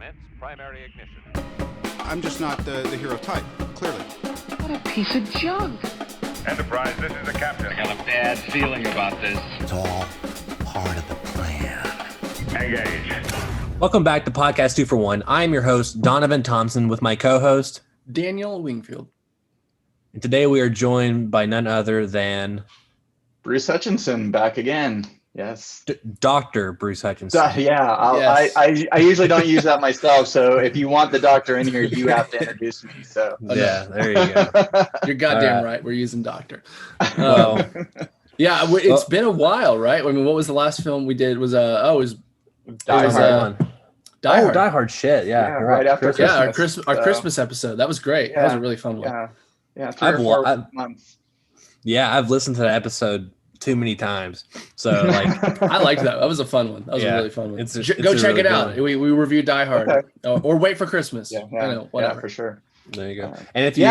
Commence primary ignition. I'm just not the hero type, clearly. What a piece of junk. Enterprise, this is the captain. I got a bad feeling about this. It's all part of the plan. Engage. Welcome back to Podcast 2 for 1. I am your host, Donovan Thompson, with my co-host, Daniel Wingfield. And today we are joined by none other than Bruce Hutchinson, back again. Yes. Dr. Bruce Hutchinson. Yes. I usually don't use that myself, so if you want the doctor in here, you have to introduce me. So yeah, there you go. You're goddamn right. We're using doctor. Well, yeah, it's been a while, right? I mean, what was the last film we did? Was Die Hard. Die Hard shit. Yeah, right after Christmas. Our Christmas episode. That was great. That was a really fun one. Yeah. 3 or 4 months. Yeah, I've listened to that episode too many times. So like, I liked that. That was a fun one. That was a really fun one. Go check really it out. We reviewed Die Hard. Okay. Or wait for Christmas. Whatever. Yeah, for sure. There you go. And if you,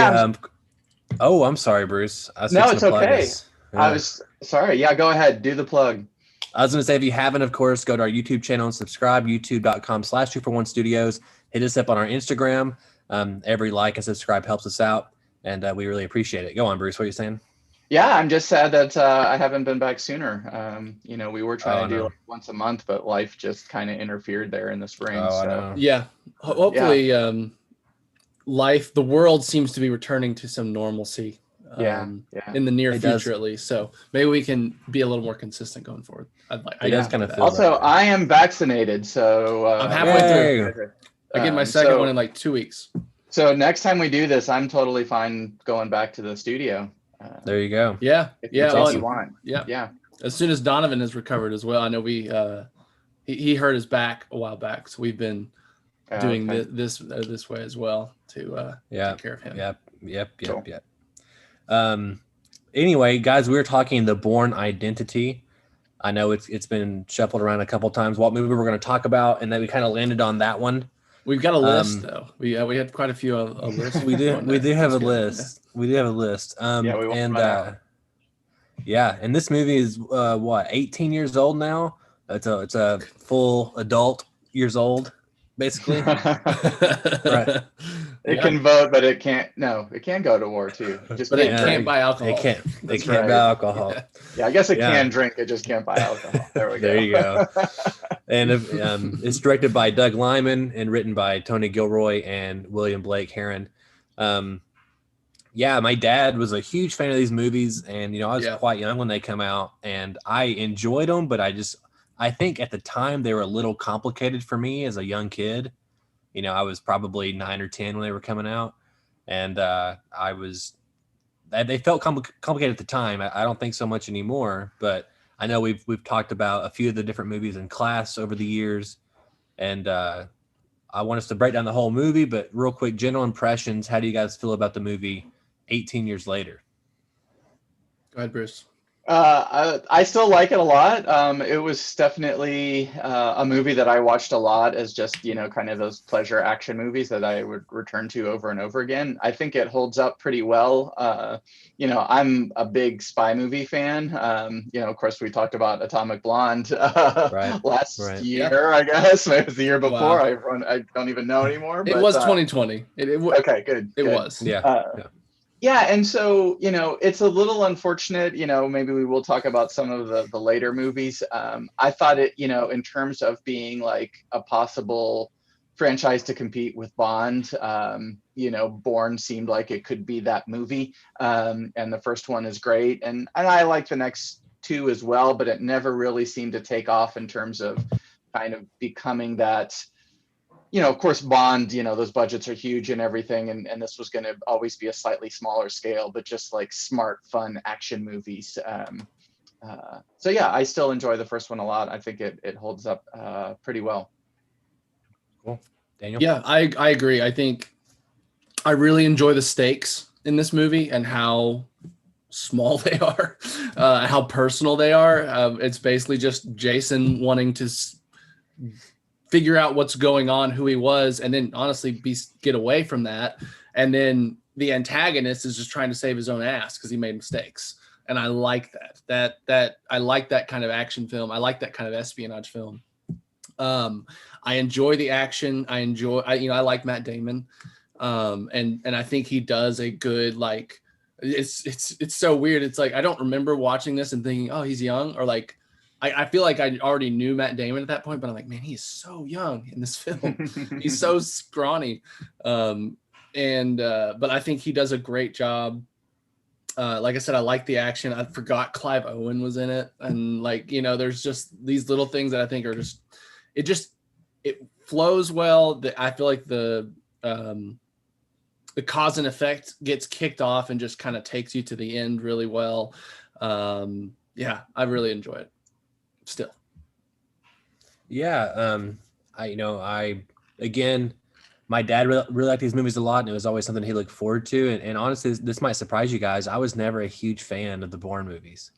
oh, I'm sorry, Bruce. No, it's okay. I was sorry. Yeah, go ahead. Do the plug. I was going to say, if you haven't, of course, go to our YouTube channel and subscribe, youtube.com/2for1studios. Hit us up on our Instagram. Every like and subscribe helps us out, and we really appreciate it. Go on, Bruce. What are you saying? Yeah, I'm just sad that I haven't been back sooner. We were trying to do like once a month, but life just kind of interfered there in the spring. Yeah. Hopefully, the world seems to be returning to some normalcy. In the near future, at least. So maybe we can be a little more consistent going forward. I kind of feel also, that. I am vaccinated, so I'm halfway through. I get my second one in like 2 weeks. So next time we do this, I'm totally fine going back to the studio. There you go. Yeah. If that's all you want. Yeah. As soon as Donovan has recovered as well, I know he hurt his back a while back, so we've been doing this way as well to take care of him. Yep. Anyway, guys, we were talking the Bourne identity. I know it's been shuffled around a couple times what movie we're going to talk about, and then we kind of landed on that one. We've got a list though. We had quite a few a list. We do have a list. We do have a list. And this movie is 18 years old now. It's a full adult years old, basically. Right. It can vote, but it can't. No, it can go to war too. It can't buy alcohol. They can't buy alcohol. Yeah, I guess it can drink. It just can't buy alcohol. There we go. There you go. And it's directed by Doug Liman and written by Tony Gilroy and William Blake Herron. My dad was a huge fan of these movies, and I was quite young when they come out, and I enjoyed them, but I think at the time they were a little complicated for me as a young kid. I was probably 9 or 10 when they were coming out, and they felt complicated at the time. I don't think so much anymore, but I know we've talked about a few of the different movies in class over the years, and I want us to break down the whole movie, but real quick, general impressions. How do you guys feel about the movie 18 years later? Go ahead, Bruce. I still like it a lot. It was definitely a movie that I watched a lot as just, kind of those pleasure action movies that I would return to over and over again. I think it holds up pretty well. I'm a big spy movie fan. Of course, we talked about Atomic Blonde last year, I guess. Maybe it was the year before. Wow. I don't even know anymore. It was 2020. Okay, good. It was. Yeah, and so, it's a little unfortunate, maybe we will talk about some of the later movies. I thought it, in terms of being like a possible franchise to compete with Bond, Bourne seemed like it could be that movie. And the first one is great. And I like the next two as well, but it never really seemed to take off in terms of kind of becoming that. Of course, Bond, those budgets are huge and everything. And this was going to always be a slightly smaller scale, but just like smart, fun action movies. I still enjoy the first one a lot. I think it holds up pretty well. Cool. Daniel? Yeah, I agree. I think I really enjoy the stakes in this movie and how small they are, how personal they are. It's basically just Jason wanting to figure out what's going on, who he was, and then honestly get away from that. And then the antagonist is just trying to save his own ass because he made mistakes. And I like that I like that kind of action film. I like that kind of espionage film. I enjoy the action. I like Matt Damon. And I think he does a good, like, it's so weird. It's like, I don't remember watching this and thinking, oh, he's young, or like, I feel like I already knew Matt Damon at that point, but I'm like, man, he's so young in this film. He's so scrawny. But I think he does a great job. Like I said, I like the action. I forgot Clive Owen was in it. And like, there's just these little things that I think are it flows well. I feel like the cause and effect gets kicked off and just kind of takes you to the end really well. Yeah, I really enjoy it still. Yeah. Again, my dad really liked these movies a lot, and it was always something he looked forward to. And honestly, this might surprise you guys. I was never a huge fan of the Bourne movies,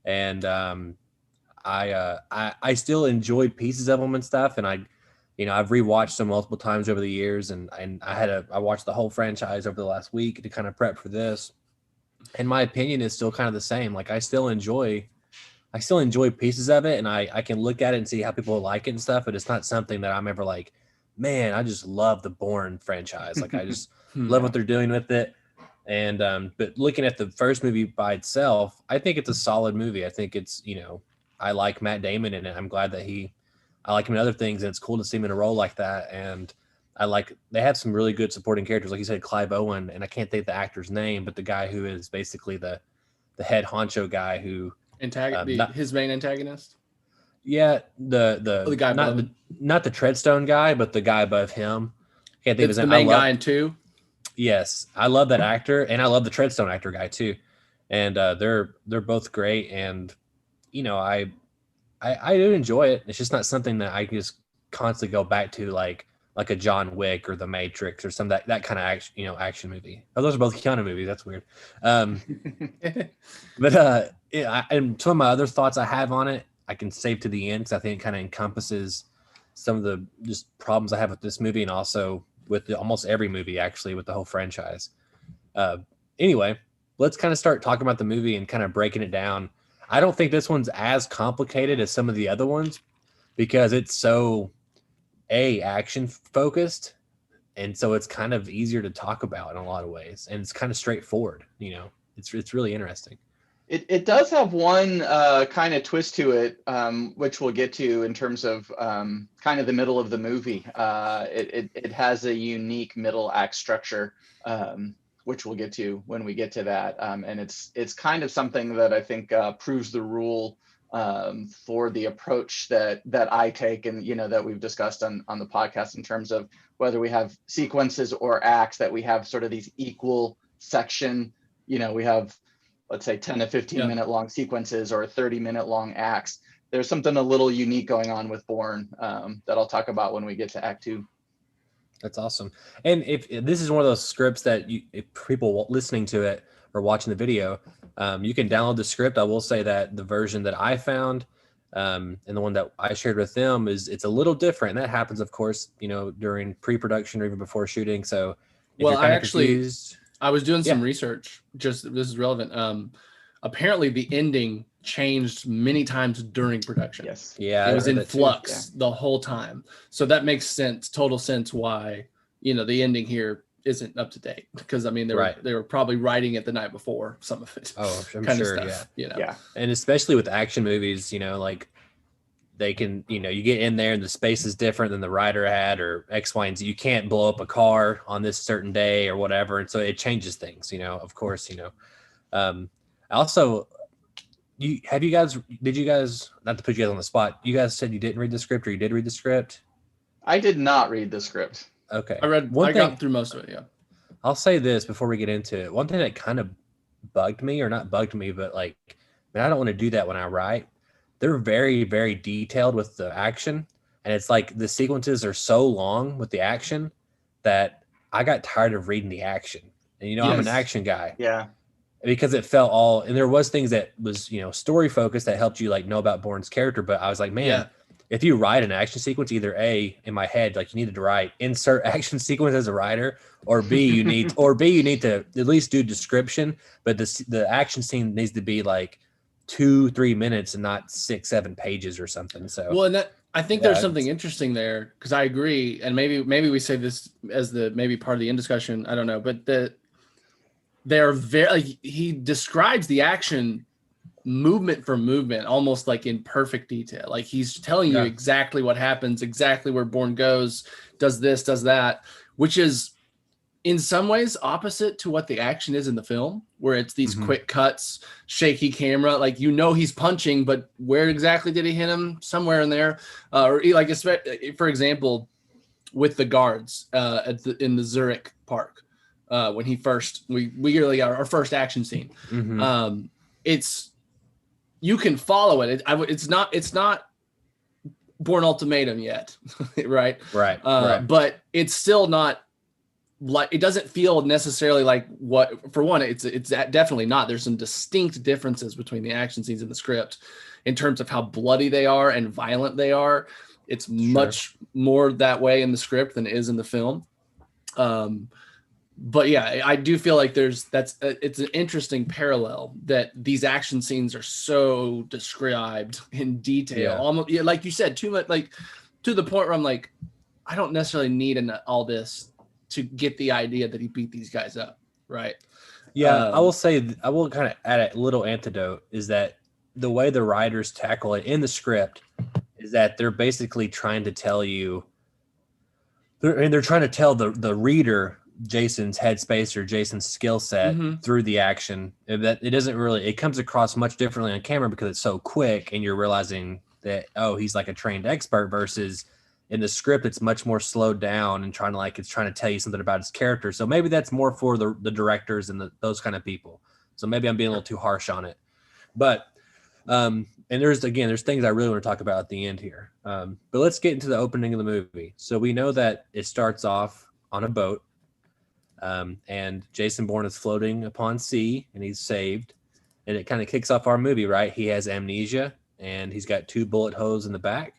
and I still enjoyed pieces of them and stuff. And I've rewatched them multiple times over the years, and I watched the whole franchise over the last week to kind of prep for this. And my opinion is still kind of the same. Like, I still enjoy pieces of it, and I can look at it and see how people like it and stuff, but it's not something that I'm ever like, man, I just love the Bourne franchise. Like, I just love what they're doing with it. And but looking at the first movie by itself, I think it's a solid movie. I think it's, I like Matt Damon in it. I'm glad that I like him in other things, and it's cool to see him in a role like that. And they have some really good supporting characters, like you said, Clive Owen, and I can't think the actor's name, but the guy who is basically the head honcho guy who his main antagonist. Yeah, the guy not the Treadstone guy, but the guy above him. Can't think of his name. The main guy in 2. Yes, I love that actor, and I love the Treadstone actor guy too. And they're both great, and I do enjoy it. It's just not something that I can just constantly go back to, like a John Wick or The Matrix or some that kind of action movie. Oh, those are both Keanu movies. That's weird. But and some of my other thoughts I have on it, I can save to the end because I think it kind of encompasses some of the just problems I have with this movie, and also with almost every movie, actually, with the whole franchise. Anyway, let's kind of start talking about the movie and kind of breaking it down. I don't think this one's as complicated as some of the other ones because it's so action focused, and so it's kind of easier to talk about in a lot of ways, and it's kind of straightforward. It's really interesting. It does have one kind of twist to it, which we'll get to in terms of kind of the middle of the movie. It has a unique middle act structure, which we'll get to when we get to that. And it's kind of something that I think proves the rule for the approach that I take, and that we've discussed on the podcast, in terms of whether we have sequences or acts, that we have sort of these equal section. We have, let's say, 10 to 15 minute long sequences or 30-minute long acts. There's something a little unique going on with Bourne that I'll talk about when we get to Act 2. That's awesome. And if this is one of those scripts that if people listening to it or watching the video, you can download the script. I will say that the version that I found and the one that I shared with them it's a little different. And that happens, of course, during pre-production or even before shooting. So I was doing some research. Just, this is relevant. Apparently the ending changed many times during production. Yes. Yeah. It was in flux the whole time. So that makes total sense why, the ending here isn't up to date, because they were probably writing it the night before, some of it. Oh, I'm kind sure. Of stuff, Yeah. And especially with action movies, like they can, you get in there and the space is different than the writer had, or X, Y, and Z. You can't blow up a car on this certain day or whatever. And so it changes things, of course, also, did you guys, not to put you guys on the spot, you guys said you didn't read the script, or you did read the script? I did not read the script. Okay. I got through most of it. Yeah. I'll say this before we get into it. One thing that kind of bugged me, or not bugged me, but like, man, I don't want to do that when I write. They're very, very detailed with the action. And it's like the sequences are so long with the action that I got tired of reading the action. And, I'm an action guy. Yeah. Because it felt and there was things that was, story focused that helped you like know about Bourne's character. But I was like, man, if you write an action sequence, either A, in my head, like you needed to write insert action sequence as a writer, or B, you need to at least do description. But the action scene needs to be like 2-3 minutes and not 6-7 pages or something. So well, and I think there's something interesting there because I agree, and maybe we say this as the maybe part of the end discussion. I don't know, but they're very he describes the action movement for movement almost like in perfect detail. Like he's telling you exactly what happens, exactly where Bourne goes, does this, does that, which is in some ways opposite to what the action is in the film, where it's these quick cuts, shaky camera, like he's punching, but where exactly did he hit him? Somewhere in there, or like for example, with the guards in the Zurich Park, when we really got our first action scene. It's you can follow it. It's not Bourne Ultimatum yet, right? Right. But it's still not. Like it doesn't feel necessarily like what for one it's definitely not. There's some distinct differences between the action scenes in the script in terms of how bloody they are and violent they are. It's much more that way in the script than it is in the film. But yeah, I do feel like it's an interesting parallel that these action scenes are so described in detail, almost like you said, too much, like to the point where I'm like, I don't necessarily need all this to get the idea that he beat these guys up, right? Yeah, I will say, I will kind of add a little antidote is that the way the writers tackle it in the script is that they're basically trying to tell you, they're trying to tell the reader Jason's headspace or Jason's skill set through the action. That it doesn't really, it comes across much differently on camera because it's so quick and you're realizing that, oh, he's like a trained expert versus in the script, it's much more slowed down and trying to tell you something about his character. So maybe that's more for the directors and those kind of people. So maybe I'm being a little too harsh on it. But and there's things I really want to talk about at the end here. But let's get into the opening of the movie. So we know that it starts off on a boat, and Jason Bourne is floating upon sea, and he's saved. And it kind of kicks off our movie, right? He has amnesia, and he's got 2 bullet holes in the back.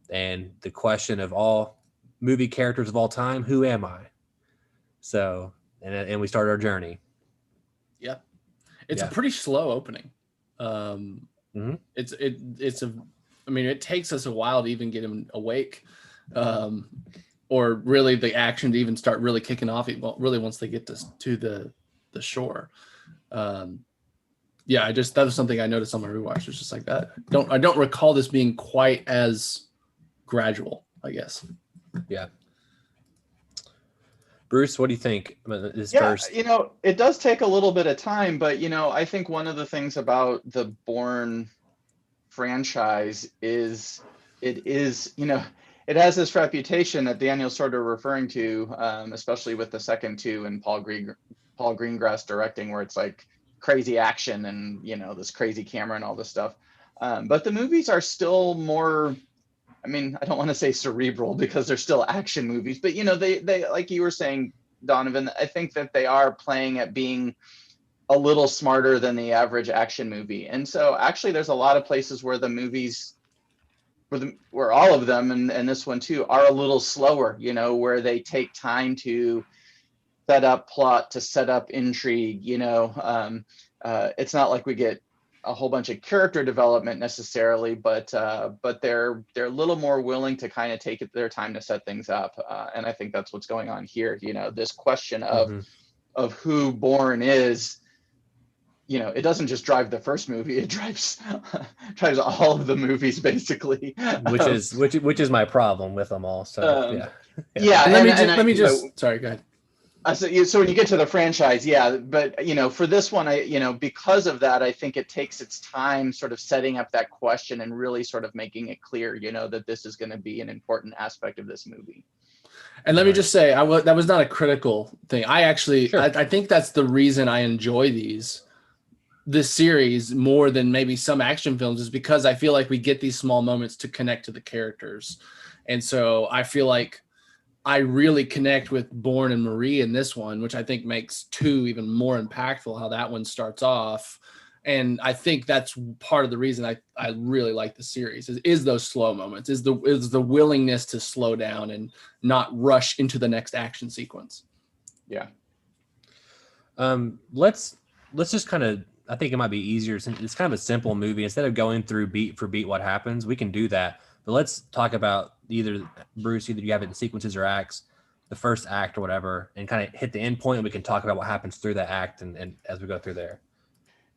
And the question of all movie characters of all time, who am I? So, and we start our journey. Yeah. It's a pretty slow opening. It takes us a while to even get him awake. Or really the action to even start really kicking off, really once they get to the shore. That was something I noticed on my rewatch. It's just like that. I don't recall this being quite as gradual, I guess. Yeah. Bruce, what do you think about this first? It does take a little bit of time, but I think one of the things about the Bourne franchise is it has this reputation that Daniel's sort of referring to, especially with the second 2 and Paul Greengrass directing, where it's like crazy action and this crazy camera and all this stuff. But the movies are still more, I don't want to say cerebral because they're still action movies, but they like you were saying, Donovan, I think that they are playing at being a little smarter than the average action movie. And so actually there's a lot of places where the movies, where all of them and this one too are a little slower, where they take time to set up plot, to set up intrigue. It's not like we get a whole bunch of character development necessarily, but they're a little more willing to kind of take their time to set things up, and I think that's what's going on here. This question of who Bourne is, it doesn't just drive the first movie; it drives all of the movies basically. Which is my problem with them all. So let me just sorry, go ahead. So when you get to the franchise, but for this one, because of that, I think it takes its time sort of setting up that question and really sort of making it clear, that this is going to be an important aspect of this movie. And let me just say, that was not a critical thing. I think that's the reason I enjoy this series more than maybe some action films, is because I feel like we get these small moments to connect to the characters. And so I feel like I really connect with Bourne and Marie in this one, which I think makes 2 even more impactful, how that one starts off. And I think that's part of the reason I really like the series is those slow moments, is the willingness to slow down and not rush into the next action sequence. Yeah. Let's just kind of, I think it might be easier since it's kind of a simple movie. Instead of going through beat for beat what happens, we can do that. But let's talk about either Bruce, either you have it in sequences or acts, the first act or whatever, and kind of hit the end point, and we can talk about what happens through that act and as we go through there.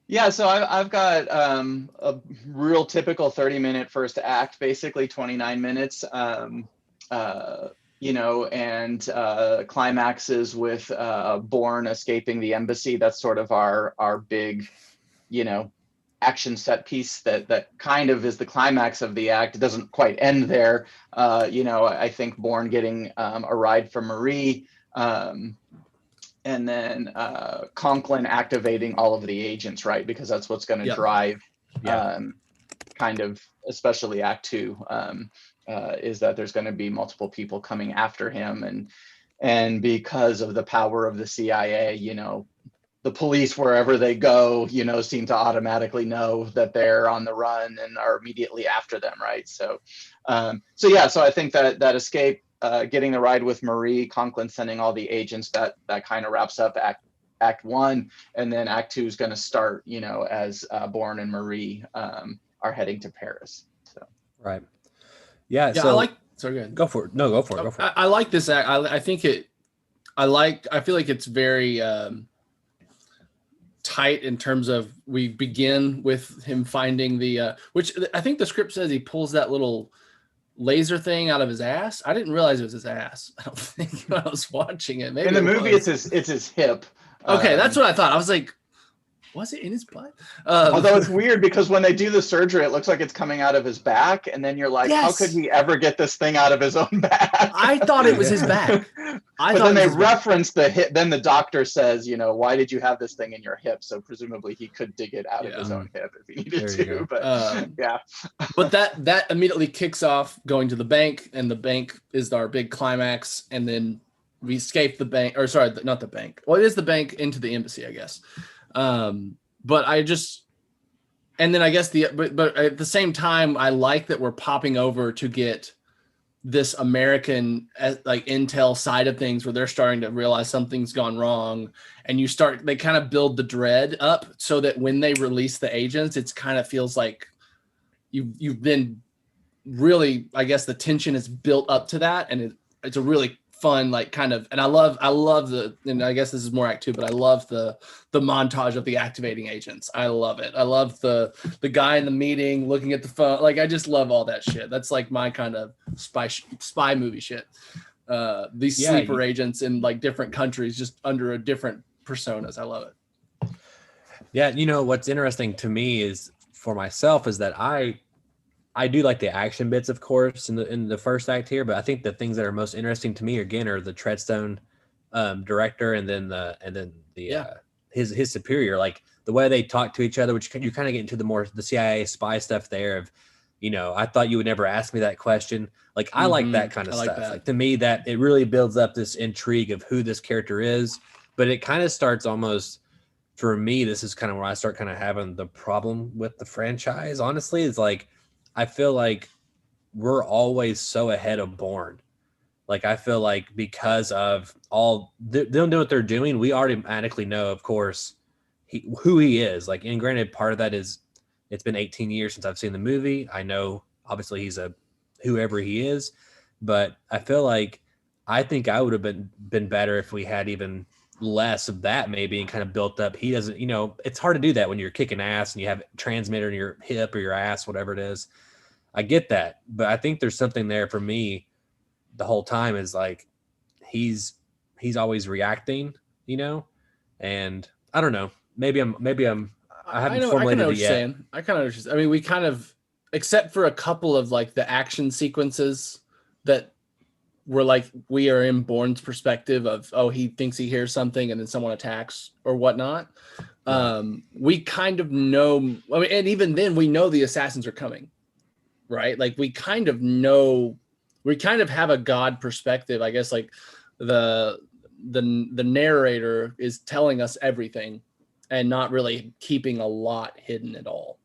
Yeah, so I've got a real typical 30-minute first act, basically 29 minutes, and climaxes with Bourne escaping the embassy. That's sort of our big, action set piece that kind of is the climax of the act. It doesn't quite end there. I think Bourne getting a ride from Marie, and then Conklin activating all of the agents, right? Because that's what's going to drive, kind of, especially Act Two, is that there's going to be multiple people coming after him, and because of the power of the CIA, the police, wherever they go, seem to automatically know that they're on the run and are immediately after them, right? So I think that escape, getting the ride with Marie, Conklin sending all the agents, that kind of wraps up Act One, and then Act Two is going to start, as Bourne and Marie are heading to Paris. So right, yeah. So I like. Sorry, go ahead. Go for it. No, go for it. Go for it. I like this act. I think it. I feel like it's very tight in terms of we begin with him finding the which I think the script says he pulls that little laser thing out of his ass. I didn't realize it was his ass. I don't think when I was watching it. Maybe in the movie it's his hip. Okay, that's what I thought. I was like, was it in his butt? Although it's weird because when they do the surgery, it looks like it's coming out of his back, and then you're like, how could he ever get this thing out of his own back? I thought it was his back. But then they reference the hip. Then the doctor says, why did you have this thing in your hip? So presumably he could dig it out of his own hip if he needed to. But yeah. But that immediately kicks off going to the bank, and the bank is our big climax, and then we escape the bank, or sorry, not the bank. Well, it is the bank into the embassy, I guess. But I just, and then I guess but at the same time, I like that we're popping over to get this American like intel side of things where they're starting to realize something's gone wrong, and they kind of build the dread up so that when they release the agents, it's kind of feels like you've been really, I guess the tension is built up to that, and it's a really fun, like kind of, and I love and I guess this is more Act Two, but I love the montage of the activating agents. I love it. I love the guy in the meeting looking at the phone. Like, I just love all that shit. That's like my kind of spy movie shit. These sleeper agents in like different countries, just under a different personas. I love it. Yeah, what's interesting to me is for myself is that I do like the action bits, of course, in the first act here, but I think the things that are most interesting to me again are the Treadstone director and then his superior, like the way they talk to each other, which you kind of get into the CIA spy stuff there of, I thought you would never ask me that question. Like, I like that kind of stuff. Like, to me, that it really builds up this intrigue of who this character is, but it kind of starts almost, for me, this is kind of where I start kind of having the problem with the franchise, honestly, is like, I feel like we're always so ahead of Bourne. Like, I feel like because of all them doing what they're doing, we automatically know, of course, who he is. Like, and granted, part of that is it's been 18 years since I've seen the movie. I know, obviously, he's whoever he is, but I feel like I think I would have been better if we had even less of that maybe and kind of built up. He doesn't, it's hard to do that when you're kicking ass and you have a transmitter in your hip or your ass, whatever it is. I get that, but I think there's something there for me the whole time is like he's always reacting, and I don't know. Maybe I haven't formulated it yet. I kind of understand. I mean, we kind of, except for a couple of like the action sequences that were like, we are in Bourne's perspective of, he thinks he hears something and then someone attacks or whatnot. We kind of know, and even then we know the assassins are coming. Right? Like, we kind of have a God perspective, I guess. Like the narrator is telling us everything and not really keeping a lot hidden at all,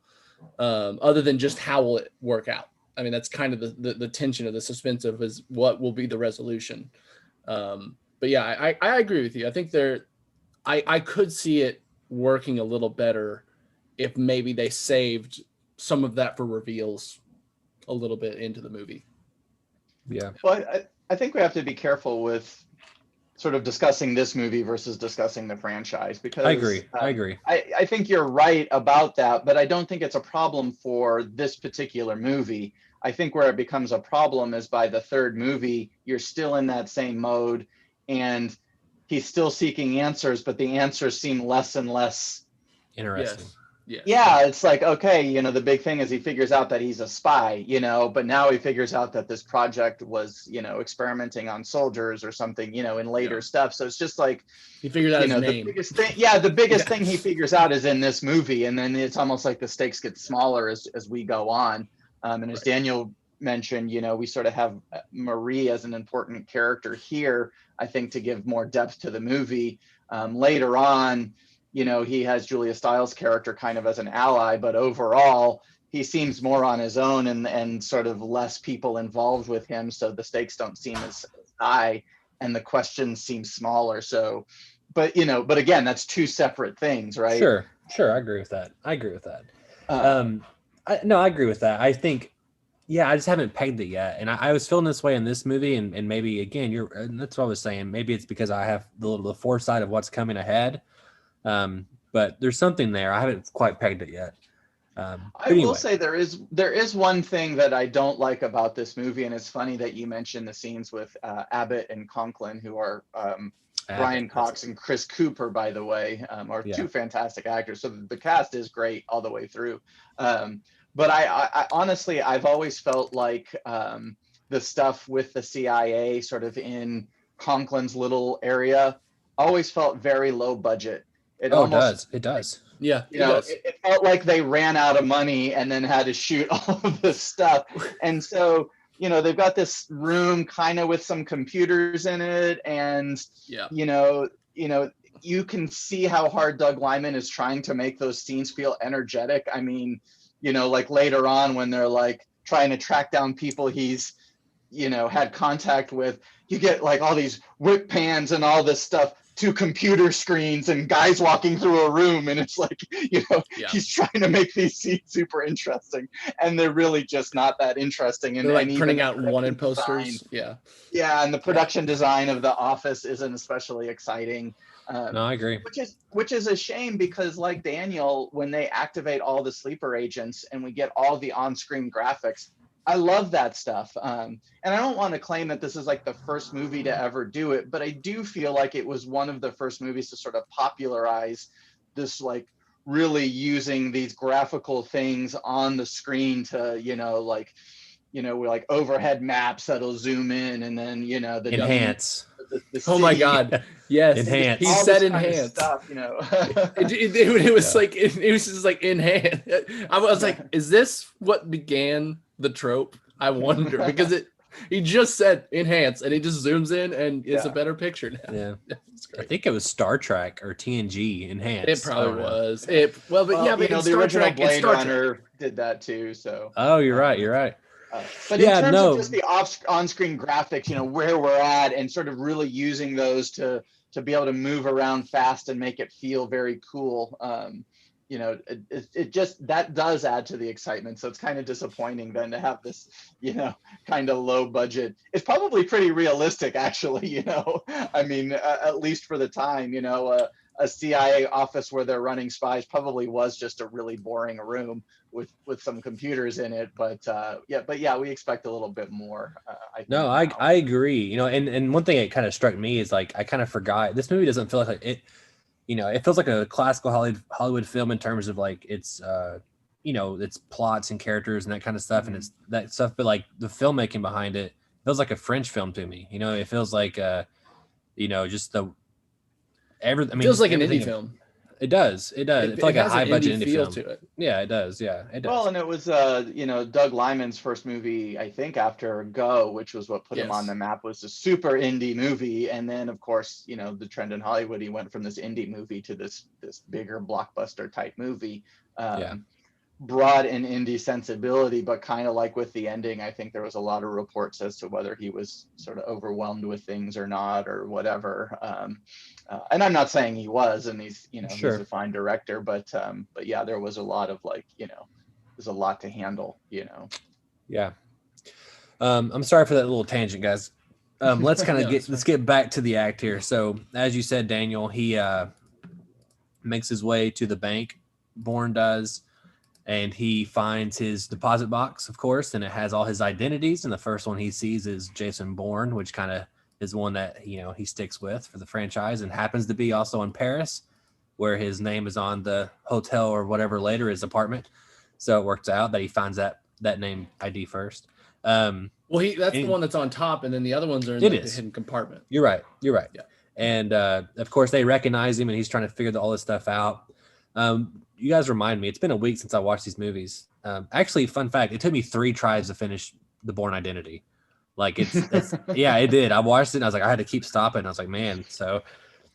other than just how will it work out. I mean, that's kind of the tension of the suspense of is what will be the resolution. But yeah, I agree with you. I think I could see it working a little better if maybe they saved some of that for reveals a little bit into the movie. Yeah. Well, I think we have to be careful with sort of discussing this movie versus discussing the franchise because I agree. I think you're right about that, but I don't think it's a problem for this particular movie. I think where it becomes a problem is by the third movie, you're still in that same mode and he's still seeking answers, but the answers seem less and less. Interesting. Yes. Yeah, it's like, okay, the big thing is he figures out that he's a spy, but now he figures out that this project was, experimenting on soldiers or something, in later stuff. So it's just like, he figured out his the name. biggest thing, the biggest thing he figures out is in this movie. And then it's almost like the stakes get smaller as we go on. And as Daniel mentioned, we sort of have Marie as an important character here, I think, to give more depth to the movie. Later on, he has Julia Stiles' character kind of as an ally, but overall, he seems more on his own and sort of less people involved with him. So the stakes don't seem as high and the questions seem smaller. So, but again, that's two separate things, right? Sure. I agree with that. I agree with that. I agree with that. I think, I just haven't pegged it yet. And I was feeling this way in this movie. And maybe, again, that's what I was saying. Maybe it's because I have the foresight of what's coming ahead. But there's something there. I haven't quite pegged it yet. I will say there is one thing that I don't like about this movie. And it's funny that you mentioned the scenes with Abbott and Conklin, who are Brian Cox and Chris Cooper, by the way, are two fantastic actors. So the cast is great all the way through. But I honestly, I've always felt like the stuff with the CIA sort of in Conklin's little area always felt very low budget. It does. Yeah. It felt like they ran out of money and then had to shoot all of this stuff. And so, they've got this room kind of with some computers in it. And, you can see how hard Doug Liman is trying to make those scenes feel energetic. I mean, like later on when they're like trying to track down people he's, had contact with, you get like all these whip pans and all this stuff to computer screens and guys walking through a room. And it's like, he's trying to make these scenes super interesting and they're really just not that interesting. And they're like and printing out wanted posters. Yeah. And the production design of The Office isn't especially exciting. No, I agree. Which is a shame because like Daniel, when they activate all the sleeper agents and we get all the on-screen graphics, I love that stuff. And I don't want to claim that this is like the first movie to ever do it, but I do feel like it was one of the first movies to sort of popularize this, like really using these graphical things on the screen to, like overhead maps that'll zoom in and then, the enhance. Oh my God. Yes. Enhance. He said enhance. Stuff, it was like, it was just like enhance. I was like, is this what began the trope? I wonder because he just said enhance and he just zooms in and it's a better picture now. Yeah. I think it was Star Trek or TNG enhanced. It probably was. But the Star original Trek, Blade Runner did that too. So. Oh, you're right. But in terms of just the on-screen graphics, where we're at and sort of really using those to be able to move around fast and make it feel very cool. It just, that does add to the excitement. So it's kind of disappointing then to have this, kind of low budget. It's probably pretty realistic actually, I mean, at least for the time, a CIA office where they're running spies probably was just a really boring room with some computers in it. But we expect a little bit more. I agree. And one thing that kind of struck me is like, I kind of forgot this movie doesn't feel like it, it feels like a classical Hollywood film in terms of like its, its plots and characters and that kind of stuff. And it's that stuff, but like the filmmaking behind it feels like a French film to me. It feels like, just the, feels like an indie film. It does. It feels like a high budget indie feel film. to it. Yeah, it does. Yeah, it does. Well, and it was, Doug Liman's first movie, I think, after Go, which was what put him on the map, was a super indie movie. And then, of course, the trend in Hollywood, he went from this indie movie to this bigger blockbuster type movie. Broad and indie sensibility, but kind of like with the ending, I think there was a lot of reports as to whether he was sort of overwhelmed with things or not or whatever. And I'm not saying he was, and he's he's a fine director, but yeah, there was a lot of like, there's a lot to handle, Yeah. I'm sorry for that little tangent, guys. Let's kind of let's get back to the act here. So, as you said, Daniel, he makes his way to the bank. Bourne does, and he finds his deposit box, of course, and it has all his identities. And the first one he sees is Jason Bourne, which kind of is one that he sticks with for the franchise, and happens to be also in Paris, where his name is on the hotel or whatever later, his apartment. So it works out that he finds that name ID first. Well, that's the one that's on top, and then the other ones are in the hidden compartment. You're right. Yeah. And of course, they recognize him, and he's trying to figure all this stuff out. You guys remind me, it's been a week since I watched these movies. Actually, fun fact, it took me 3 tries to finish The Bourne Identity. Like, it's yeah, it did. I watched it, and I was like, I had to keep stopping. I was like, man, so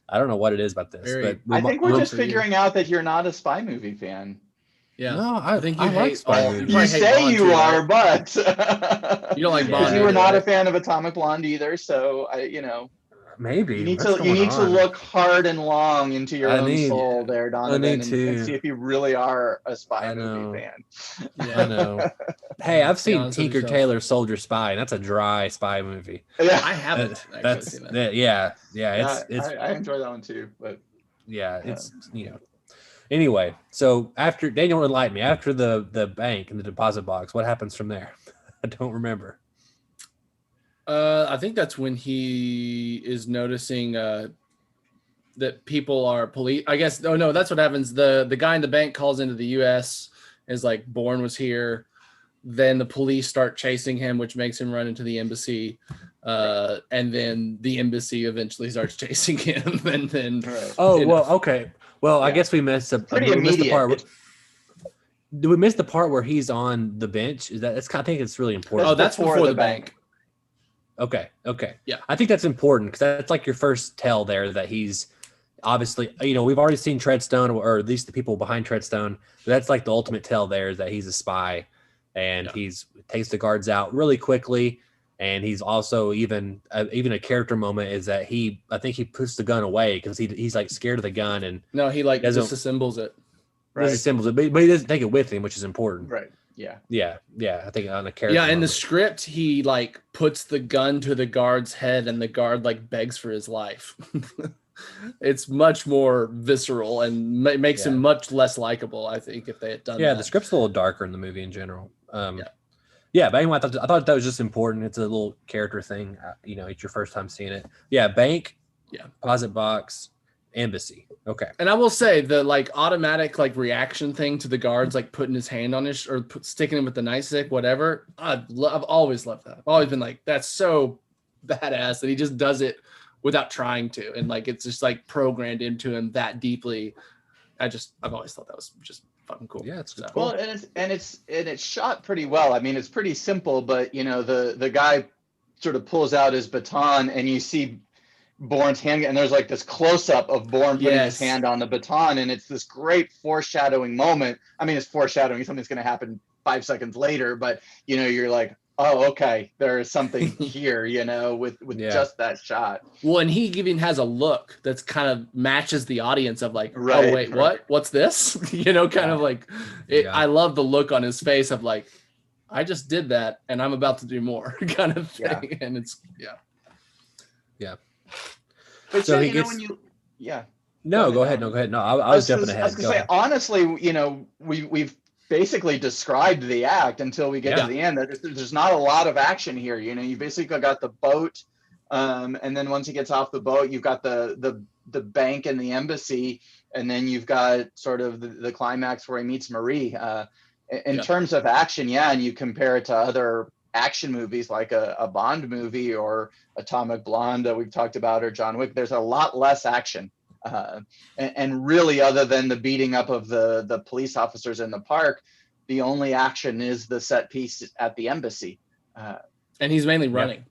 I don't know what it is about this. I think we're just figuring out that you're not a spy movie fan. Yeah, no, I think you like spy movies. You say you are, but you don't like Bond. You were not a fan of Atomic Blonde either, so maybe you need to look hard and long into your own soul there, Donovan, and see if you really are a spy movie fan. Yeah, I know. Hey, I've seen Tinker Tailor Soldier Spy, and that's a dry spy movie. Yeah, I haven't actually seen that. Yeah. It's I enjoy that one too, but it's Anyway, so after Daniel enlightened me, after the bank and the deposit box, what happens from there? I don't remember. I think that's when he is noticing that people are police. I guess. Oh no, that's what happens. The guy in the bank calls into the U.S. is like, Bourne was here. Then the police start chasing him, which makes him run into the embassy. And then the embassy eventually starts chasing him. And then okay. Well, I guess we missed the part. Do we miss the part where he's on the bench? I think it's really important. Oh, that's before the bank. Okay. Yeah. I think that's important because that's like your first tell there that he's obviously, we've already seen Treadstone, or at least the people behind Treadstone. But that's like the ultimate tell there is that he's a spy, and he's takes the guards out really quickly. And he's also even a character moment is that I think he puts the gun away because he's like scared of the gun, and no, he like disassembles it. Right. Disassembles it, but he doesn't take it with him, which is important. Right. Yeah. I think on a character. Yeah, in the script, he like puts the gun to the guard's head, and the guard like begs for his life. It's much more visceral and makes him much less likable, I think, if they had done that. Yeah, the script's a little darker in the movie in general. Yeah, but anyway, I thought that was just important. It's a little character thing. It's your first time seeing it. Yeah, bank. Yeah, deposit box, embassy. Okay. And I will say the like automatic like reaction thing to the guards, like putting his hand on his or sticking him with the nightstick, whatever. I've always loved that. I've always been like, that's so badass that he just does it without trying to, and like it's just like programmed into him that deeply. I've always thought that was just fucking cool. Yeah, it's cool. Well, and it's shot pretty well. I mean, it's pretty simple, but the guy sort of pulls out his baton, and you see Bourne's hand, and there's like this close up of Bourne putting his hand on the baton, and it's this great foreshadowing moment. I mean, it's foreshadowing something's going to happen 5 seconds later, but you're like, oh, okay, there is something here, with just that shot. Well, and he even has a look that's kind of matches the audience of like, right, oh wait, what? What's this? Kind of like it. Yeah. I love the look on his face of like, I just did that, and I'm about to do more, kind of thing. Yeah. And it's yeah. But so when you No, go ahead. No, I was jumping ahead. I was gonna say, honestly, we've basically described the act until we get to the end. There's not a lot of action here. You basically got the boat, and then once he gets off the boat, you've got the bank and the embassy, and then you've got sort of the climax where he meets Marie. In terms of action, and you compare it to other action movies like a Bond movie or Atomic Blonde that we've talked about, or John Wick, there's a lot less action. And really, other than the beating up of the police officers in the park, the only action is the set piece at the embassy. And he's mainly running.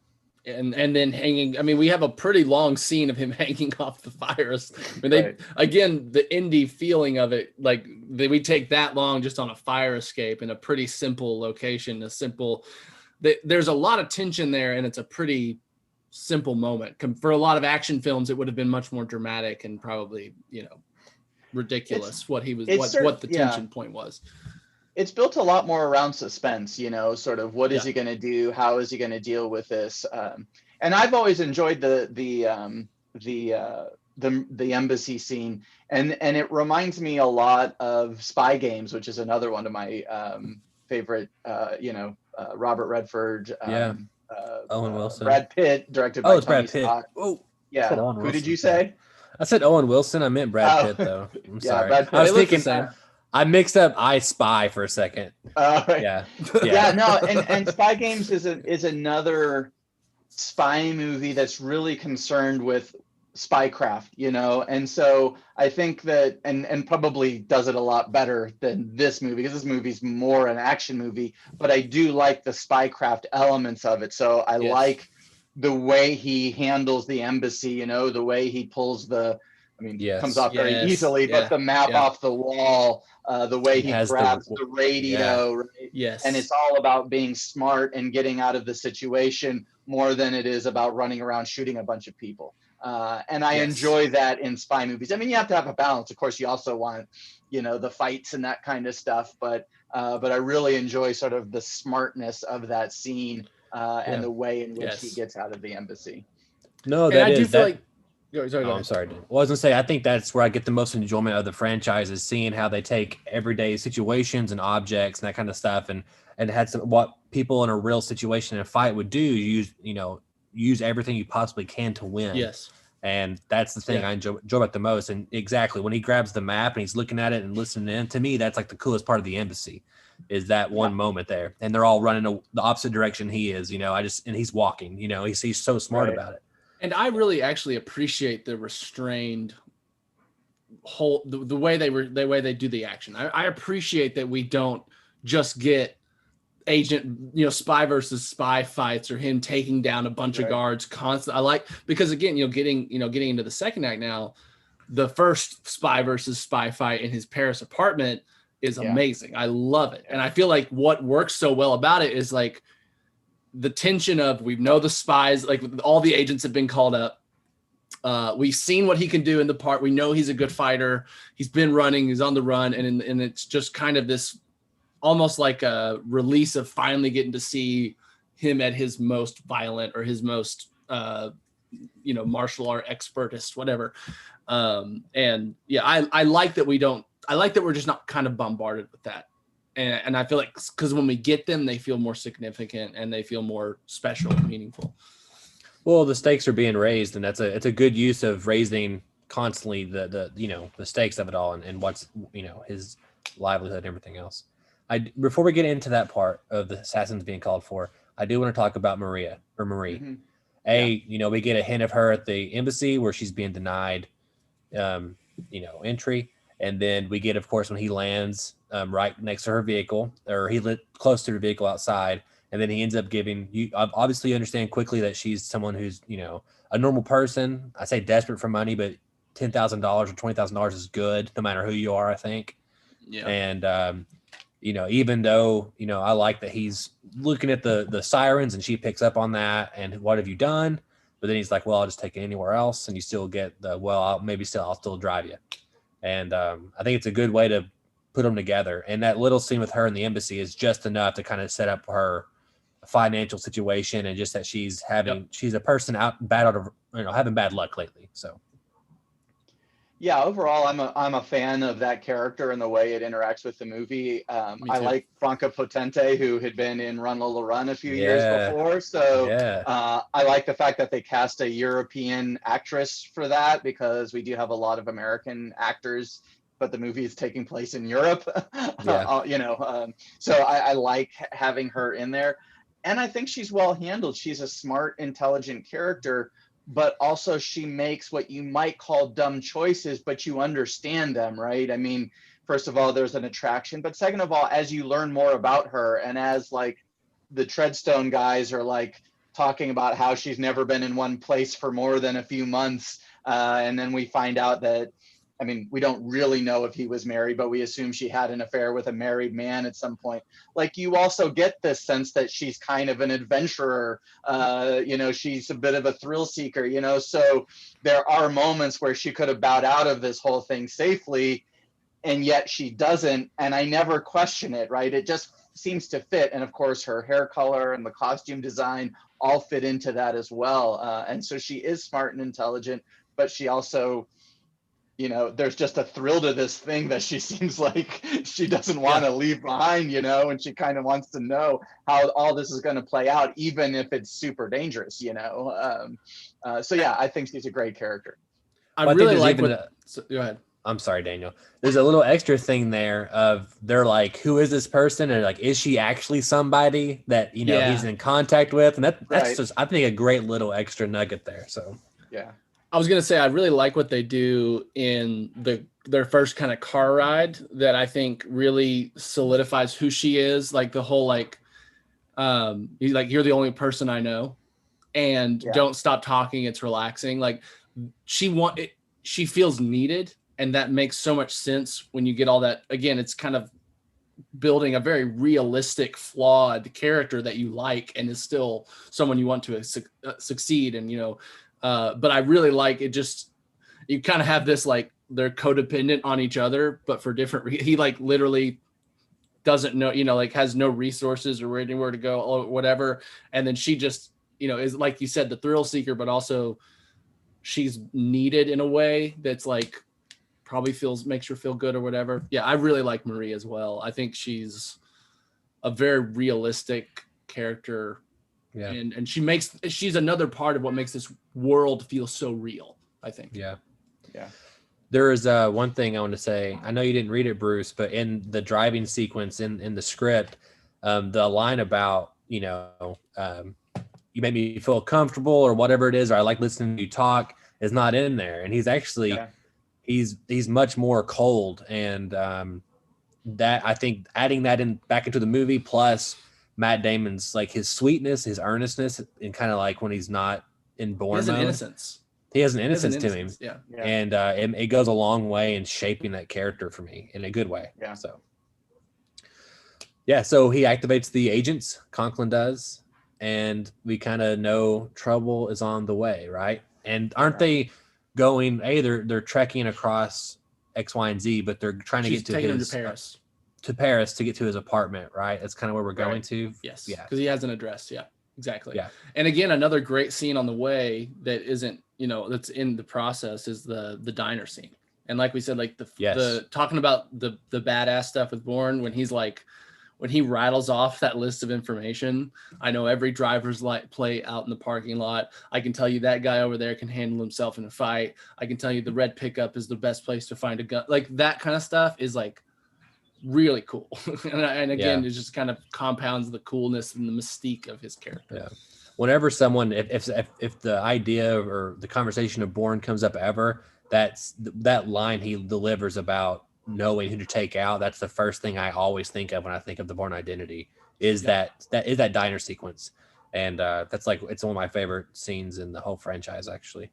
And then hanging. I mean, we have a pretty long scene of him hanging off the fire. I mean, again, the indie feeling of it, like we take that long just on a fire escape in a pretty simple location, there's a lot of tension there, and it's a pretty simple moment. For a lot of action films, it would have been much more dramatic and probably ridiculous what the tension point was. it's built a lot more around suspense, sort of what is Yeah. he going to do? How is he going to deal with this? And I've always enjoyed the embassy scene, and it reminds me a lot of Spy Games, which is another one of my favorite, Robert Redford, Yeah. Owen Wilson. Brad Pitt, directed Oh, by it's Tony Brad Pitt. Scott. Oh, Yeah. I said Owen Who did Wilson. you say? I said Owen Wilson. I meant Brad Oh. Pitt, though. I'm Yeah, sorry. Brad Pitt. I was They look the thinking. same. I mixed up I Spy for a second. Right. Yeah. Yeah, no, and Spy Games is another spy movie that's really concerned with spycraft, and so I think that and probably does it a lot better than this movie, because this movie's more an action movie, but I do like the spycraft elements of it. So I Yes. like the way he handles the embassy, the way he pulls Yes. comes off very Yes. easily, Yeah. but the map Yeah. off the wall, the way He he has the- grabs the radio, right? Yes. And it's all about being smart and getting out of the situation more than it is about running around shooting a bunch of people. And I Yes. enjoy that in spy movies. I mean, you have to have a balance. Of course, you also want, the fights and that kind of stuff. But I really enjoy sort of the smartness of that scene and the way in which he Yes. gets out of the embassy. No, And that I do is feel that. like. Sorry, go Oh, I'm ahead. sorry. Well, I was gonna say, I think that's where I get the most enjoyment of the franchise, is seeing how they take everyday situations and objects and that kind of stuff, and had some what people in a real situation in a fight would do. Use everything you possibly can to win. Yes. And that's the thing Yeah. I enjoy about the most. And exactly when he grabs the map and he's looking at it and listening in, to me, that's like the coolest part of the embassy, is that one moment there. And they're all running the opposite direction he is. And he's walking. He's so smart Right. about it. And I really actually appreciate the restrained the way they do the action. I appreciate that we don't just get agent, spy versus spy fights, or him taking down a bunch of Right. guards constantly. I like, because again, getting into the second act now, the first spy versus spy fight in his Paris apartment is Yeah. amazing. I love it. And I feel like what works so well about it is like the tension of, we know the spies, like all the agents have been called up. We've seen what he can do in the part. We know he's a good fighter. He's been running. He's on the run. And it's just kind of this almost like a release of finally getting to see him at his most violent, or his most, martial art expertist, whatever. And yeah, I like that we're just not kind of bombarded with that. And I feel like, because when we get them, they feel more significant and they feel more special and meaningful. Well, the stakes are being raised, and it's a good use of raising constantly the stakes of it all, and what's his livelihood and everything else. Before we get into that part of the assassins being called for, I do want to talk about Marie. Mm-hmm. We get a hint of her at the embassy where she's being denied, entry, and then we get, of course, when he lands right next to her vehicle, or he lit close to her vehicle outside. And then he ends up giving you, obviously you understand quickly that she's someone who's, a normal person. I say desperate for money, but $10,000 or $20,000 is good no matter who you are, I think. Yeah. And, even though, I like that he's looking at the sirens and she picks up on that. And what have you done? But then he's like, well, I'll just take it anywhere else. And you still get I'll still drive you. And I think it's a good way to put them together. And that little scene with her in the embassy is just enough to kind of set up her financial situation, and just that she's a person having bad luck lately. So Yeah, overall, I'm a fan of that character and the way it interacts with the movie. I like Franca Potente, who had been in Run Lola Run a few years before. So I like the fact that they cast a European actress for that, because we do have a lot of American actors, but the movie is taking place in Europe. So I like having her in there. And I think she's well handled. She's a smart, intelligent character, but also she makes what you might call dumb choices, but you understand them, right? I mean, first of all, there's an attraction, but second of all, as you learn more about her, and as like the Treadstone guys are like talking about how she's never been in one place for more than a few months, and then we find out that, I mean, we don't really know if he was married, but we assume she had an affair with a married man at some point. Like, you also get this sense that she's kind of an adventurer. She's a bit of a thrill seeker, so there are moments where she could have bowed out of this whole thing safely. and yet she doesn't, and I never question it, right? It just seems to fit. And of course her hair color and the costume design all fit into that as well. And so she is smart and intelligent, but she also, there's just a thrill to this thing that she seems like she doesn't want to leave behind, and she kind of wants to know how all this is going to play out, even if it's super dangerous, so yeah, I think she's a great character. I Well, really think like there's what. Go ahead. I'm sorry, Daniel. There's a little extra thing there of they're like, who is this person? And like, is she actually somebody that, he's in contact with? And that's Right. just, I think, a great little extra nugget there. So, Yeah. I was going to say, I really like what they do in their first kind of car ride that I think really solidifies who she is. Like the whole, he's like, you're the only person I know, and don't stop talking. It's relaxing. Like she feels needed. And that makes so much sense when you get all that. Again, it's kind of building a very realistic, flawed character that you like and is still someone you want to succeed. And, but I really like it. Just, you kind of have this, like, they're codependent on each other, but for different he like literally doesn't know, like has no resources or anywhere to go or whatever. And then she just, is, like you said, the thrill seeker, but also she's needed in a way that's like, probably makes her feel good or whatever. Yeah, I really like Marie as well. I think she's a very realistic character. Yeah. And she's another part of what makes this world feel so real, I think. Yeah. Yeah. There is one thing I want to say. I know you didn't read it, Bruce, but in the driving sequence in the script, the line about, you make me feel comfortable or whatever it is, or I like listening to you talk, is not in there. And he's actually he's much more cold, and that, I think, adding that back into the movie, plus Matt Damon's like his sweetness, his earnestness, and kind of like when he's not in Bourne mode. He has an innocence to him. Yeah. And it goes a long way in shaping that character for me in a good way. Yeah. So he activates the agents, Conklin does, and we kind of know trouble is on the way, right? And aren't they going, they're trekking across X, Y, and Z, but they're trying to get to Paris to get to his apartment, right? That's kind of where we're going to. Yes. Yeah. Because he has an address. Yeah, exactly. Yeah. And again, another great scene on the way that isn't, that's in the process is the diner scene. And like we said, like the talking about the badass stuff with Bourne, when he's like, when he rattles off that list of information, I know every driver's play out in the parking lot. I can tell you that guy over there can handle himself in a fight. I can tell you the red pickup is the best place to find a gun. Like that kind of stuff is like really cool. and again, it just kind of compounds the coolness and the mystique of his character. Yeah. Whenever someone, if the idea or the conversation of Bourne comes up ever, that line he delivers about knowing who to take out, that's the first thing I always think of when I think of the Bourne Identity is that diner sequence. And that's like, it's one of my favorite scenes in the whole franchise, actually.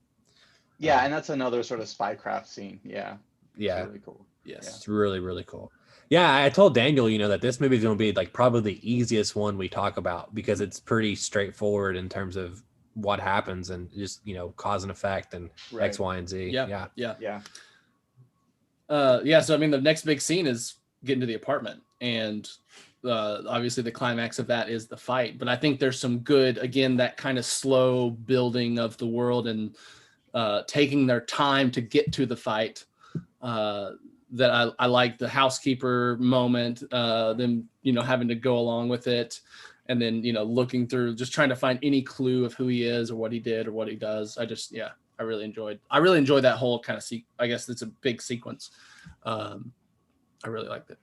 Yeah. And that's another sort of spycraft scene. Yeah. Yeah. It's really cool. Yes. It's really, really cool. Yeah. I told Daniel, that this movie is going to be like probably the easiest one we talk about because it's pretty straightforward in terms of what happens and just, cause and effect and X, Y, and Z. Yeah. Yeah. So I mean, the next big scene is getting to the apartment, and obviously the climax of that is the fight. But I think there's some good, again, that kind of slow building of the world and taking their time to get to the fight. That I like the housekeeper moment, them having to go along with it, and then looking through, just trying to find any clue of who he is or what he did or what he does. I really enjoyed that whole kind of I guess it's a big sequence. I really liked it.